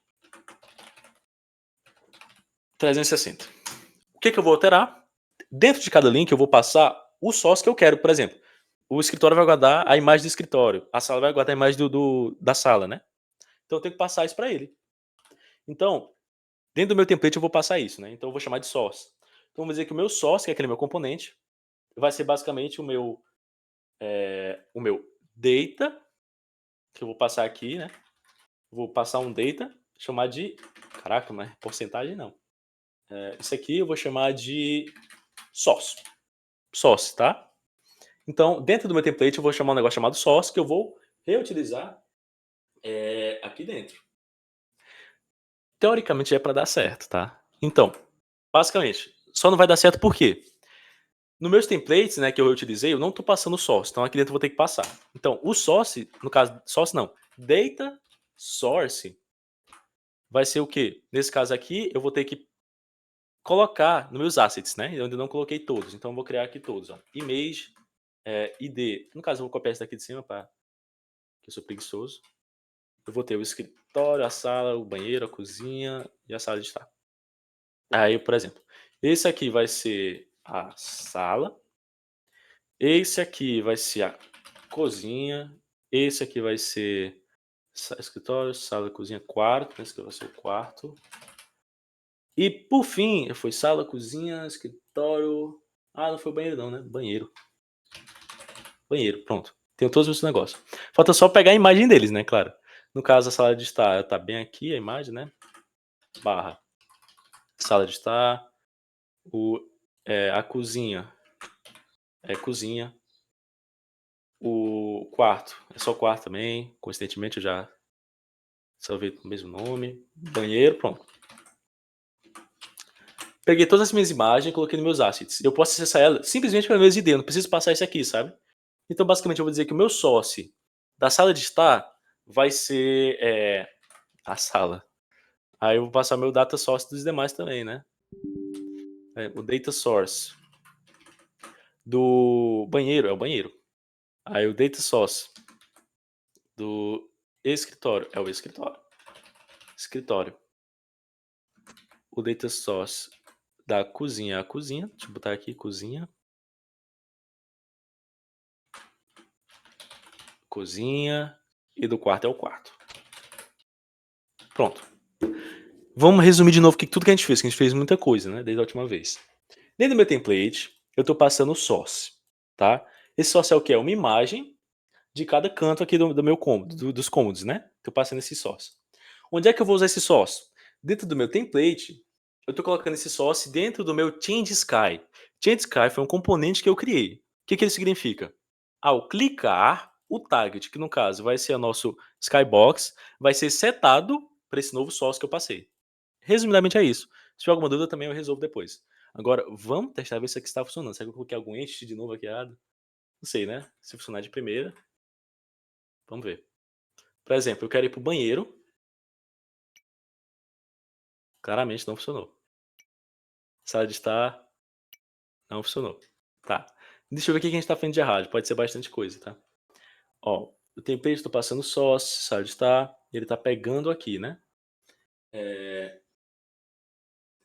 360. O que eu vou alterar? Dentro de cada link eu vou passar o source que eu quero. Por exemplo, o escritório vai guardar a imagem do escritório. A sala vai guardar a imagem da sala, né? Então eu tenho que passar isso para ele. Então, dentro do meu template eu vou passar isso, né? Então eu vou chamar de source. Então vamos dizer que o meu source, que é aquele meu componente, vai ser basicamente o meu data, que eu vou passar aqui, né? Vou passar um data, chamar de... Caraca, mas porcentagem não. Isso aqui eu vou chamar de source. Source, tá? Então, dentro do meu template eu vou chamar um negócio chamado source, que eu vou reutilizar aqui dentro. Teoricamente é para dar certo, tá? Então, basicamente, só não vai dar certo por quê? Nos meus templates, né, que eu reutilizei, eu não estou passando o source, então aqui dentro eu vou ter que passar. Então, o source, no caso, source não, data source vai ser o quê? Nesse caso aqui, eu vou ter que colocar nos meus assets, né? Eu ainda não coloquei todos, então eu vou criar aqui todos, ó. Image, ID. No caso, eu vou copiar esse daqui de cima, que eu sou preguiçoso. Eu vou ter o escritório, a sala, o banheiro, a cozinha e a sala de estar. Aí, por exemplo, esse aqui vai ser a sala. Esse aqui vai ser a cozinha. Esse aqui vai ser escritório, sala, cozinha, quarto. Esse aqui vai ser o quarto. E por fim, foi sala, cozinha, escritório. Ah, não foi banheiro não, né? Banheiro. Banheiro, pronto. Tenho todos os negócios. Falta só pegar a imagem deles, né? Claro. No caso, a sala de estar tá bem aqui, a imagem, né? Barra. Sala de estar. A cozinha. Cozinha. O quarto. É só quarto também. Coincidentemente, eu já salvei com o mesmo nome. Banheiro, pronto. Peguei todas as minhas imagens e coloquei nos meus assets. Eu posso acessar ela simplesmente pelo meu ID. Eu não preciso passar isso aqui, sabe? Então, basicamente, eu vou dizer que o meu source da sala de estar vai ser a sala. Aí eu vou passar meu data source dos demais também, né? O data source do banheiro é o banheiro. Aí o data source do escritório é o escritório. Escritório. o data source da cozinha é a cozinha. Deixa eu botar aqui, cozinha. Cozinha. E do quarto é o quarto. Pronto. Vamos resumir de novo tudo que a gente fez. Que a gente fez muita coisa, né? Desde a última vez. Dentro do meu template, eu estou passando o source, tá? Esse source é o quê? É uma imagem de cada canto aqui do meu cômodo, dos cômodos, né? Estou passando esse source. Onde é que eu vou usar esse source? Dentro do meu template, eu estou colocando esse source dentro do meu Change Sky. Change Sky foi um componente que eu criei. O que ele significa? Ao clicar, o target, que no caso vai ser o nosso Skybox, vai ser setado para esse novo source que eu passei. Resumidamente é isso. Se tiver alguma dúvida também eu resolvo depois. Agora, vamos testar ver se aqui está funcionando. Será que eu coloquei algum entity de novo aqui errado? Não sei, né? Se funcionar de primeira. Vamos ver. Por exemplo, eu quero ir para o banheiro. Claramente não funcionou. Sala de estar. Não funcionou. Tá. Deixa eu ver o que a gente está fazendo de errado. Pode ser bastante coisa, tá? Ó, o template estou passando source, sala de estar. Ele está pegando aqui, né?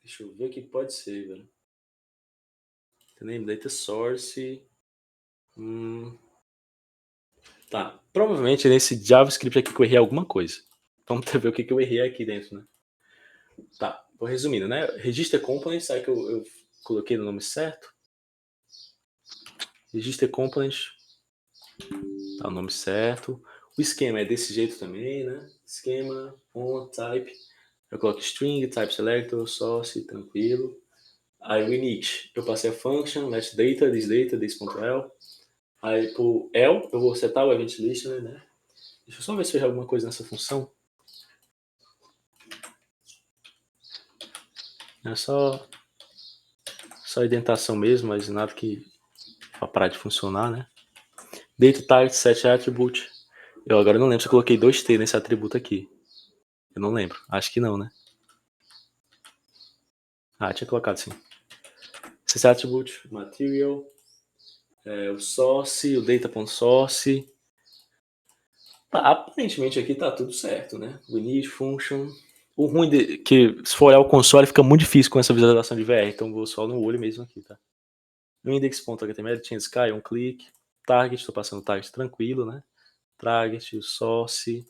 Deixa eu ver o que pode ser, velho. Name data source. Tá. Provavelmente nesse JavaScript aqui que eu errei alguma coisa. Vamos ver o que eu errei aqui dentro, né? Tá. Vou resumindo, né? Register component, sabe que eu coloquei no nome certo? Register component. Tá o nome certo. O esquema é desse jeito também, né? Esquema, on, type. Eu coloco string, type selector, source, tranquilo. Aí o init, eu passei a function, let data, this.l. Aí pro L, eu vou setar o event listener, né? Deixa eu só ver se eu errei alguma coisa nessa função. É só indentação mesmo, mas nada que vai parar de funcionar, né? Data type, set attribute. Eu agora não lembro se eu coloquei 2t nesse atributo aqui. Eu não lembro. Acho que não, né? Ah, tinha colocado sim. Set attribute, material, o source, o data.source. Tá, aparentemente aqui tá tudo certo, né? O init, function. O ruim de que se for olhar o console fica muito difícil com essa visualização de VR, então vou só no olho mesmo aqui, tá? No index.html tinha sky, um clique, target, estou passando o target tranquilo, né? Target, o source.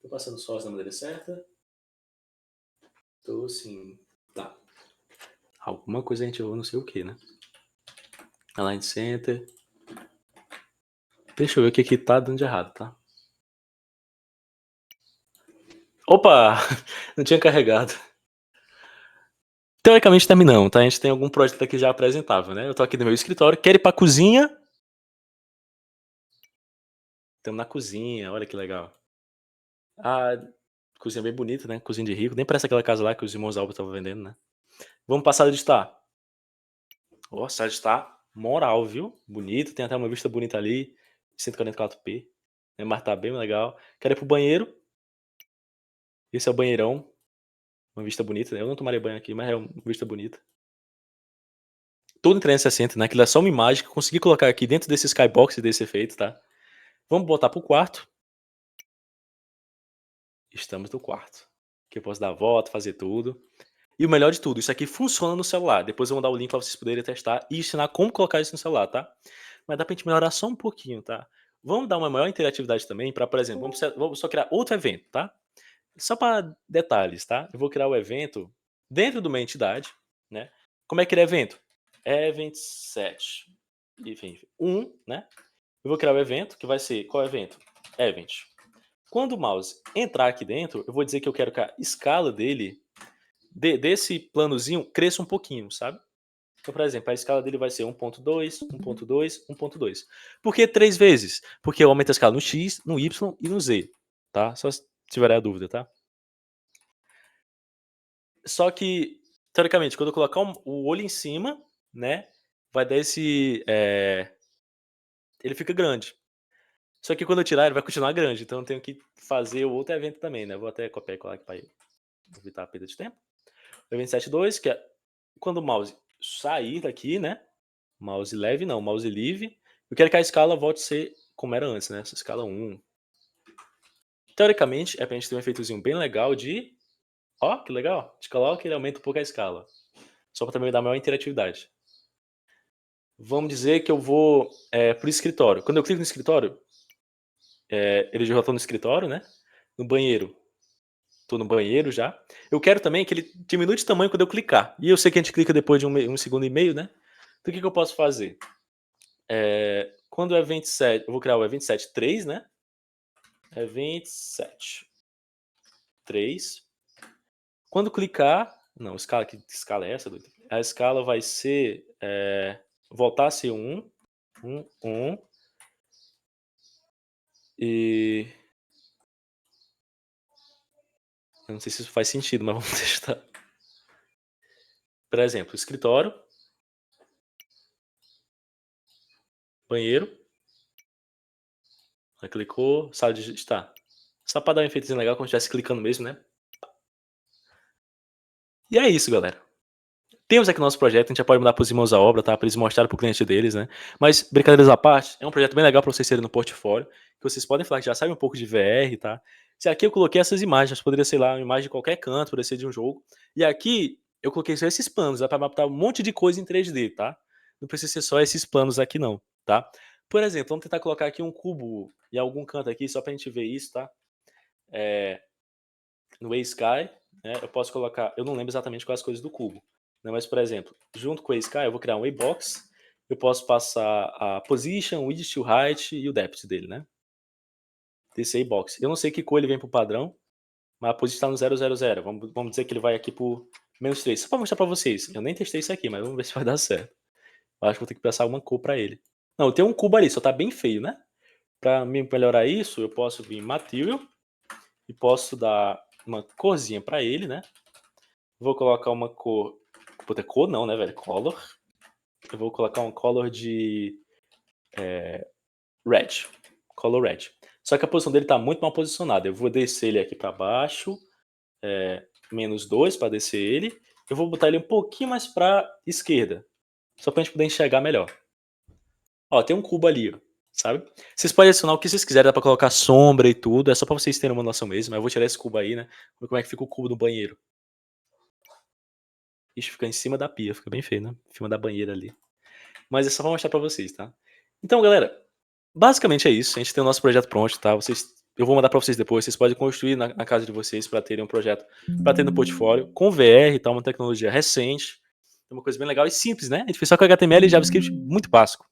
Tô passando o source da maneira certa? Tô sim. Tá. Alguma coisa a gente errou, não sei o que, né? Align center. Deixa eu ver o que tá dando de errado, tá? Opa! Não tinha carregado. Teoricamente terminamos, tá? A gente tem algum projeto aqui já apresentável, né? Eu tô aqui no meu escritório, quero ir pra cozinha. Estamos na cozinha, olha que legal. Ah, cozinha bem bonita, né? Cozinha de rico. Nem parece aquela casa lá que os irmãos Alba estavam vendendo, né? Vamos passar a editar. Ó, a sala de estar moral, viu? Bonito, tem até uma vista bonita ali. 144p. Né? Mas tá bem legal. Quero ir pro banheiro. Esse é o banheirão. Uma vista bonita, né? Eu não tomaria banho aqui, mas é uma vista bonita. Todo em 360, né? Aquilo é só uma imagem que eu consegui colocar aqui dentro desse skybox e desse efeito, tá? Vamos botar pro quarto. Estamos no quarto. Que eu posso dar a volta, fazer tudo. E o melhor de tudo, isso aqui funciona no celular. Depois eu vou dar o link para vocês poderem testar e ensinar como colocar isso no celular, tá? Mas dá pra gente melhorar só um pouquinho, tá? Vamos dar uma maior interatividade também para, por exemplo, vamos só criar outro evento, tá? Só para detalhes, tá? Eu vou criar o evento dentro de uma entidade, né? Como é que ele é evento? Event set. Enfim, né? Eu vou criar o evento que vai ser qual evento? Event. Quando o mouse entrar aqui dentro, eu vou dizer que eu quero que a escala dele desse planozinho cresça um pouquinho, sabe? Então, por exemplo, a escala dele vai ser 1.2, 1.2, 1.2. Por que 3 vezes? Porque eu aumento a escala no X, no Y e no Z, tá? Só se tiver a dúvida, tá? Só que, teoricamente, quando eu colocar o olho em cima, né, vai dar esse... ele fica grande. Só que quando eu tirar, ele vai continuar grande. Então eu tenho que fazer o outro evento também, né? Vou até copiar e colar aqui para evitar a perda de tempo. O evento 7.2, que é quando o mouse sair daqui, né? Mouse leve não, mouse livre. Eu quero que a escala volte a ser como era antes, né? Essa escala 1. Teoricamente, é pra gente ter um efeitozinho bem legal de Ó, que legal. A gente coloca e ele aumenta um pouco a escala. Só para também dar maior interatividade. Vamos dizer que eu vou pro escritório. Quando eu clico no escritório, ele já está no escritório, né? No banheiro. Tô no banheiro já. Eu quero também que ele diminua de tamanho quando eu clicar. E eu sei que a gente clica depois de um segundo e meio, né? Então o que eu posso fazer? Quando é 27, eu vou criar o event set 3, né? Event set 3. Quando clicar. Não, escala, que escala é essa, doido? A escala vai ser. Voltar a ser 1. 1. E. Eu não sei se isso faz sentido, mas vamos testar. Por exemplo, escritório. Banheiro. Aí clicou, sala de estar. Só pra dar um efeitozinho legal como se estivesse clicando mesmo, né? E é isso, galera. Temos aqui nosso projeto, a gente já pode mandar pros irmãos a obra, tá? Pra eles mostrarem pro cliente deles, né? Mas, brincadeiras à parte, é um projeto bem legal pra vocês terem no portfólio, que vocês podem falar que já sabem um pouco de VR, tá? Se aqui eu coloquei essas imagens, poderia ser lá uma imagem de qualquer canto, poderia ser de um jogo. E aqui eu coloquei só esses planos, dá pra mapear um monte de coisa em 3D, tá? Não precisa ser só esses planos aqui não, tá? Por exemplo, vamos tentar colocar aqui um cubo em algum canto aqui, só pra gente ver isso, tá? No Sky, né, eu posso colocar, eu não lembro exatamente quais coisas do cubo, né, mas por exemplo, junto com o Sky eu vou criar um Waybox, eu posso passar a position, width, o height e o depth dele, né? Desse Waybox. Eu não sei que cor ele vem pro padrão, mas a position está no 000. Vamos dizer que ele vai aqui por -3. Só para mostrar para vocês. Eu nem testei isso aqui, mas vamos ver se vai dar certo. Eu acho que vou ter que passar alguma cor para ele. Não, tem um cubo ali, só tá bem feio, né? Para melhorar isso, eu posso vir em Material e posso dar uma corzinha para ele, né? Vou colocar uma cor. Puta, cor não, né, velho? Color. Eu vou colocar um color de. Red. Color red. Só que a posição dele tá muito mal posicionada. Eu vou descer ele aqui para baixo. -2 para descer ele. Eu vou botar ele um pouquinho mais para esquerda. Só pra gente poder enxergar melhor. Ó, tem um cubo ali, ó, sabe? Vocês podem adicionar o que vocês quiserem, dá pra colocar sombra e tudo. É só pra vocês terem uma noção mesmo. Eu vou tirar esse cubo aí, né? Vamos ver como é que fica o cubo no banheiro. Ixi, fica em cima da pia, fica bem feio, né? Em cima da banheira ali. Mas é só pra mostrar pra vocês, tá? Então, galera, basicamente é isso. A gente tem o nosso projeto pronto, tá? Eu vou mandar pra vocês depois. Vocês podem construir na casa de vocês pra terem um projeto pra ter no portfólio com VR, tá? Uma tecnologia recente. É uma coisa bem legal e simples, né? A gente fez só com HTML e JavaScript muito básico.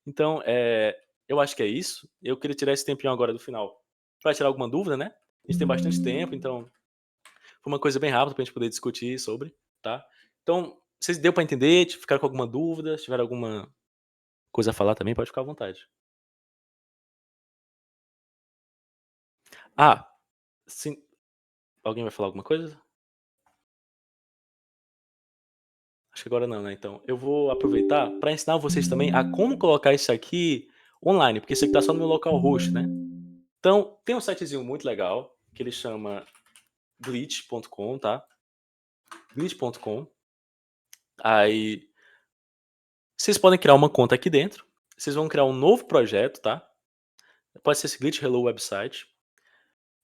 Então, eu acho que é isso. Eu queria tirar esse tempinho agora do final pra tirar alguma dúvida, né? A gente tem bastante tempo, então foi uma coisa bem rápida pra gente poder discutir sobre, tá? Então, vocês deu pra entender? Ficaram com alguma dúvida? Se tiver alguma coisa a falar também, pode ficar à vontade. Ah, sim. Alguém vai falar alguma coisa? Acho que agora não, né? Então, eu vou aproveitar para ensinar vocês também a como colocar isso aqui online, porque isso aqui tá só no meu localhost, né? Então, tem um sitezinho muito legal que ele chama glitch.com, tá? Glitch.com. Aí vocês podem criar uma conta aqui dentro. Vocês vão criar um novo projeto, tá? Pode ser esse Glitch Hello Website.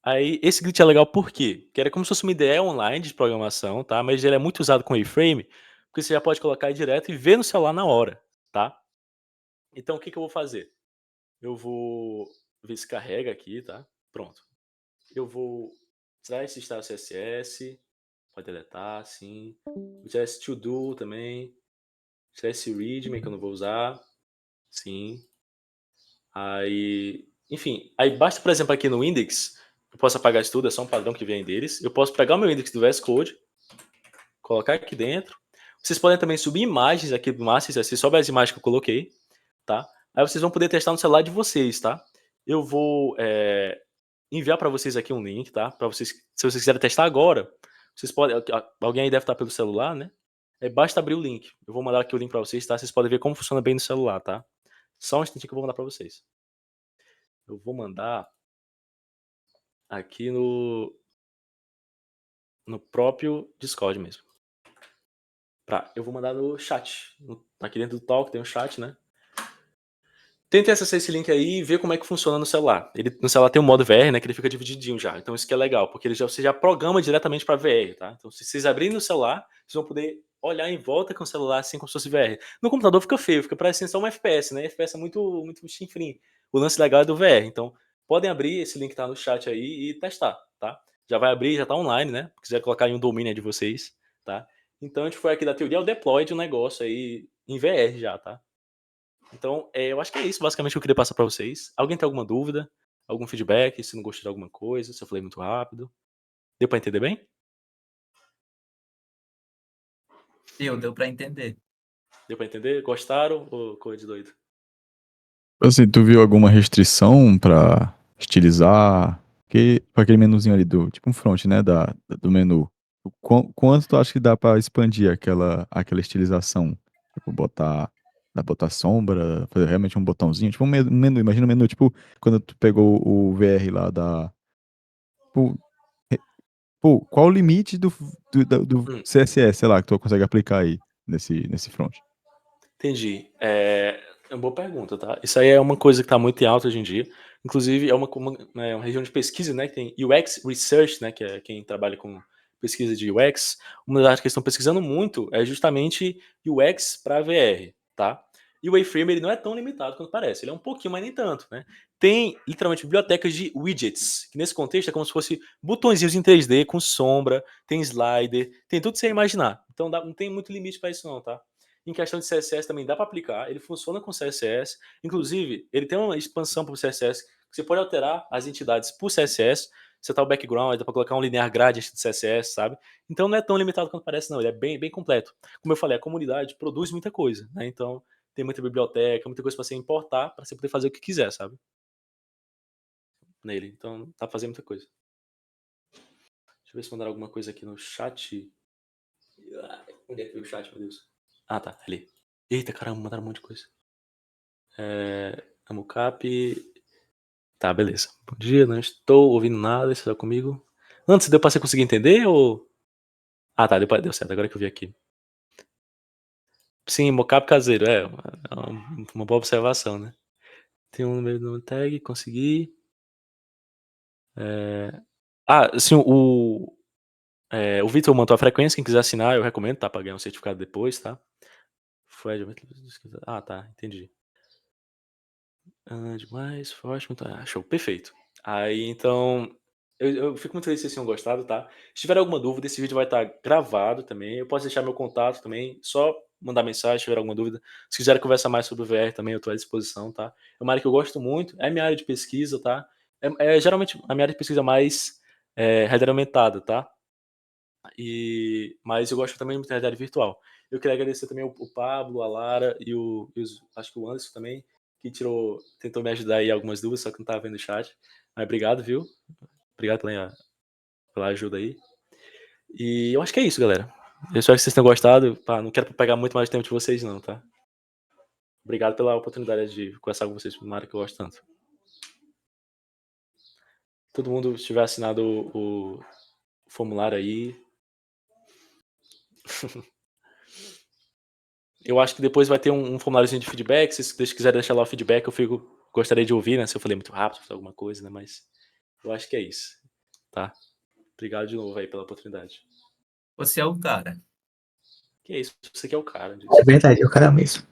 Aí, esse glitch é legal por quê? Porque ele é como se fosse uma ideia online de programação, tá? Mas ele é muito usado com iframe, porque você já pode colocar aí direto e ver no celular na hora, tá? Então, o que eu vou fazer? Eu vou ver se carrega aqui, tá? Pronto. Eu vou tirar esse style CSS, pode deletar, sim. Vou tirar esse to do também. Tirar esse readme que eu não vou usar, sim. Aí, enfim, aí basta, por exemplo, aqui no index, eu posso apagar isso tudo, é só um padrão que vem deles. Eu posso pegar o meu index do VS Code, colocar aqui dentro. Vocês podem também subir imagens aqui do Master, você sobe as imagens que eu coloquei, tá? Aí vocês vão poder testar no celular de vocês, tá? Eu vou enviar para vocês aqui um link, tá? Para vocês, se vocês quiserem testar agora, vocês podem, alguém aí deve estar pelo celular, né? Basta abrir o link. Eu vou mandar aqui o link para vocês, tá? Vocês podem ver como funciona bem no celular, tá? Só um instantinho que eu vou mandar para vocês. Eu vou mandar aqui no próprio Discord mesmo. Eu vou mandar no chat. Aqui dentro do Talk tem um chat, né? Tente acessar esse link aí e ver como é que funciona no celular. No celular tem um modo VR, né, que ele fica divididinho já. Então isso que é legal, porque você já programa diretamente para VR, tá? Então se vocês abrirem no celular, vocês vão poder olhar em volta com o celular assim como se fosse VR. No computador fica feio, fica parecendo só um FPS, né? FPS é muito chinfrim. O lance legal é do VR. Então podem abrir, esse link tá no chat aí e testar, tá? Já vai abrir, já tá online, né? Se quiser colocar em um domínio de vocês, tá? Então a gente foi aqui da teoria ao deploy de um negócio aí em VR já, tá? Então, eu acho que é isso basicamente que eu queria passar para vocês. Alguém tem alguma dúvida? Algum feedback? Se não gostou de alguma coisa? Se eu falei muito rápido? Deu para entender bem? Deu pra entender. Deu para entender? Gostaram ou coisa de doido? Assim, tu viu alguma restrição pra estilizar? Que, com aquele menuzinho ali do, tipo um front, né, do menu. Quanto tu acha que dá pra expandir aquela estilização? Tipo, botar sombra, fazer realmente um botãozinho, tipo um menu, imagina um menu, tipo, quando tu pegou o VR lá da... Pô, qual o limite do Hum. CSS, sei lá, que tu consegue aplicar aí nesse front? Entendi. É uma boa pergunta, tá? Isso aí é uma coisa que está muito em alta hoje em dia. Inclusive, é uma região de pesquisa, né? Que tem UX Research, né? Que é quem trabalha com pesquisa de UX. Uma das áreas que eles estão pesquisando muito é justamente UX para VR, tá? E o A-Frame ele não é tão limitado quanto parece. Ele é um pouquinho, mas nem tanto, né? Tem literalmente bibliotecas de widgets, que nesse contexto é como se fosse botõezinhos em 3D com sombra, tem slider, tem tudo que você imaginar. Então não tem muito limite para isso não, tá? Em questão de CSS também dá para aplicar, ele funciona com CSS. Inclusive, ele tem uma expansão para o CSS, que você pode alterar as entidades por CSS, setar o background, dá para colocar um linear gradient de CSS, sabe? Então não é tão limitado quanto parece não, ele é bem completo. Como eu falei, a comunidade produz muita coisa, né? Então tem muita biblioteca, muita coisa para você importar, para você poder fazer o que quiser, sabe? Nele. Então dá pra fazer muita coisa. Deixa eu ver se mandaram alguma coisa aqui no chat. Onde é que veio o chat, meu Deus? Ah, tá, ali. Eita, caramba, mandaram um monte de coisa. Amucap. Tá, beleza. Bom dia, não estou ouvindo nada, você tá comigo? Antes deu pra você conseguir entender ou... Ah, tá, deu certo, agora que eu vi aqui. Sim, mocap caseiro, uma boa observação, né? Tem um número no tag, consegui. Sim, o Vitor mandou a frequência, quem quiser assinar, eu recomendo, tá? Pra ganhar um certificado depois, tá? Ah, tá, entendi. Demais, forte, muito... show, perfeito. Aí, então, eu fico muito feliz se vocês tenham gostado, tá? Se tiver alguma dúvida, esse vídeo vai estar gravado também. Eu posso deixar meu contato também, só mandar mensagem se tiver alguma dúvida. Se quiserem conversar mais sobre o VR também, eu estou à disposição, tá? É uma área que eu gosto muito, é minha área de pesquisa, tá? Geralmente a minha área de pesquisa mais realidade aumentada, tá? Mas eu gosto também muito de realidade virtual. Eu queria agradecer também o Pablo, a Lara e acho que o Anderson também, que tentou me ajudar aí algumas dúvidas, só que não estava vendo o chat. Mas obrigado, viu? Obrigado pela ajuda aí. E eu acho que é isso, galera. Eu espero que vocês tenham gostado. Não quero pegar muito mais tempo de vocês, não, tá? Obrigado pela oportunidade de conversar com vocês numa área que eu gosto tanto. Todo mundo tiver assinado o formulário aí. Eu acho que depois vai ter um formuláriozinho de feedback. Se vocês quiserem deixar lá o feedback, gostaria de ouvir, né? Se eu falei muito rápido, se alguma coisa, né? Mas eu acho que é isso, tá? Obrigado de novo aí pela oportunidade. Você é o cara. Que é isso, você que é o cara. É verdade, é o cara mesmo.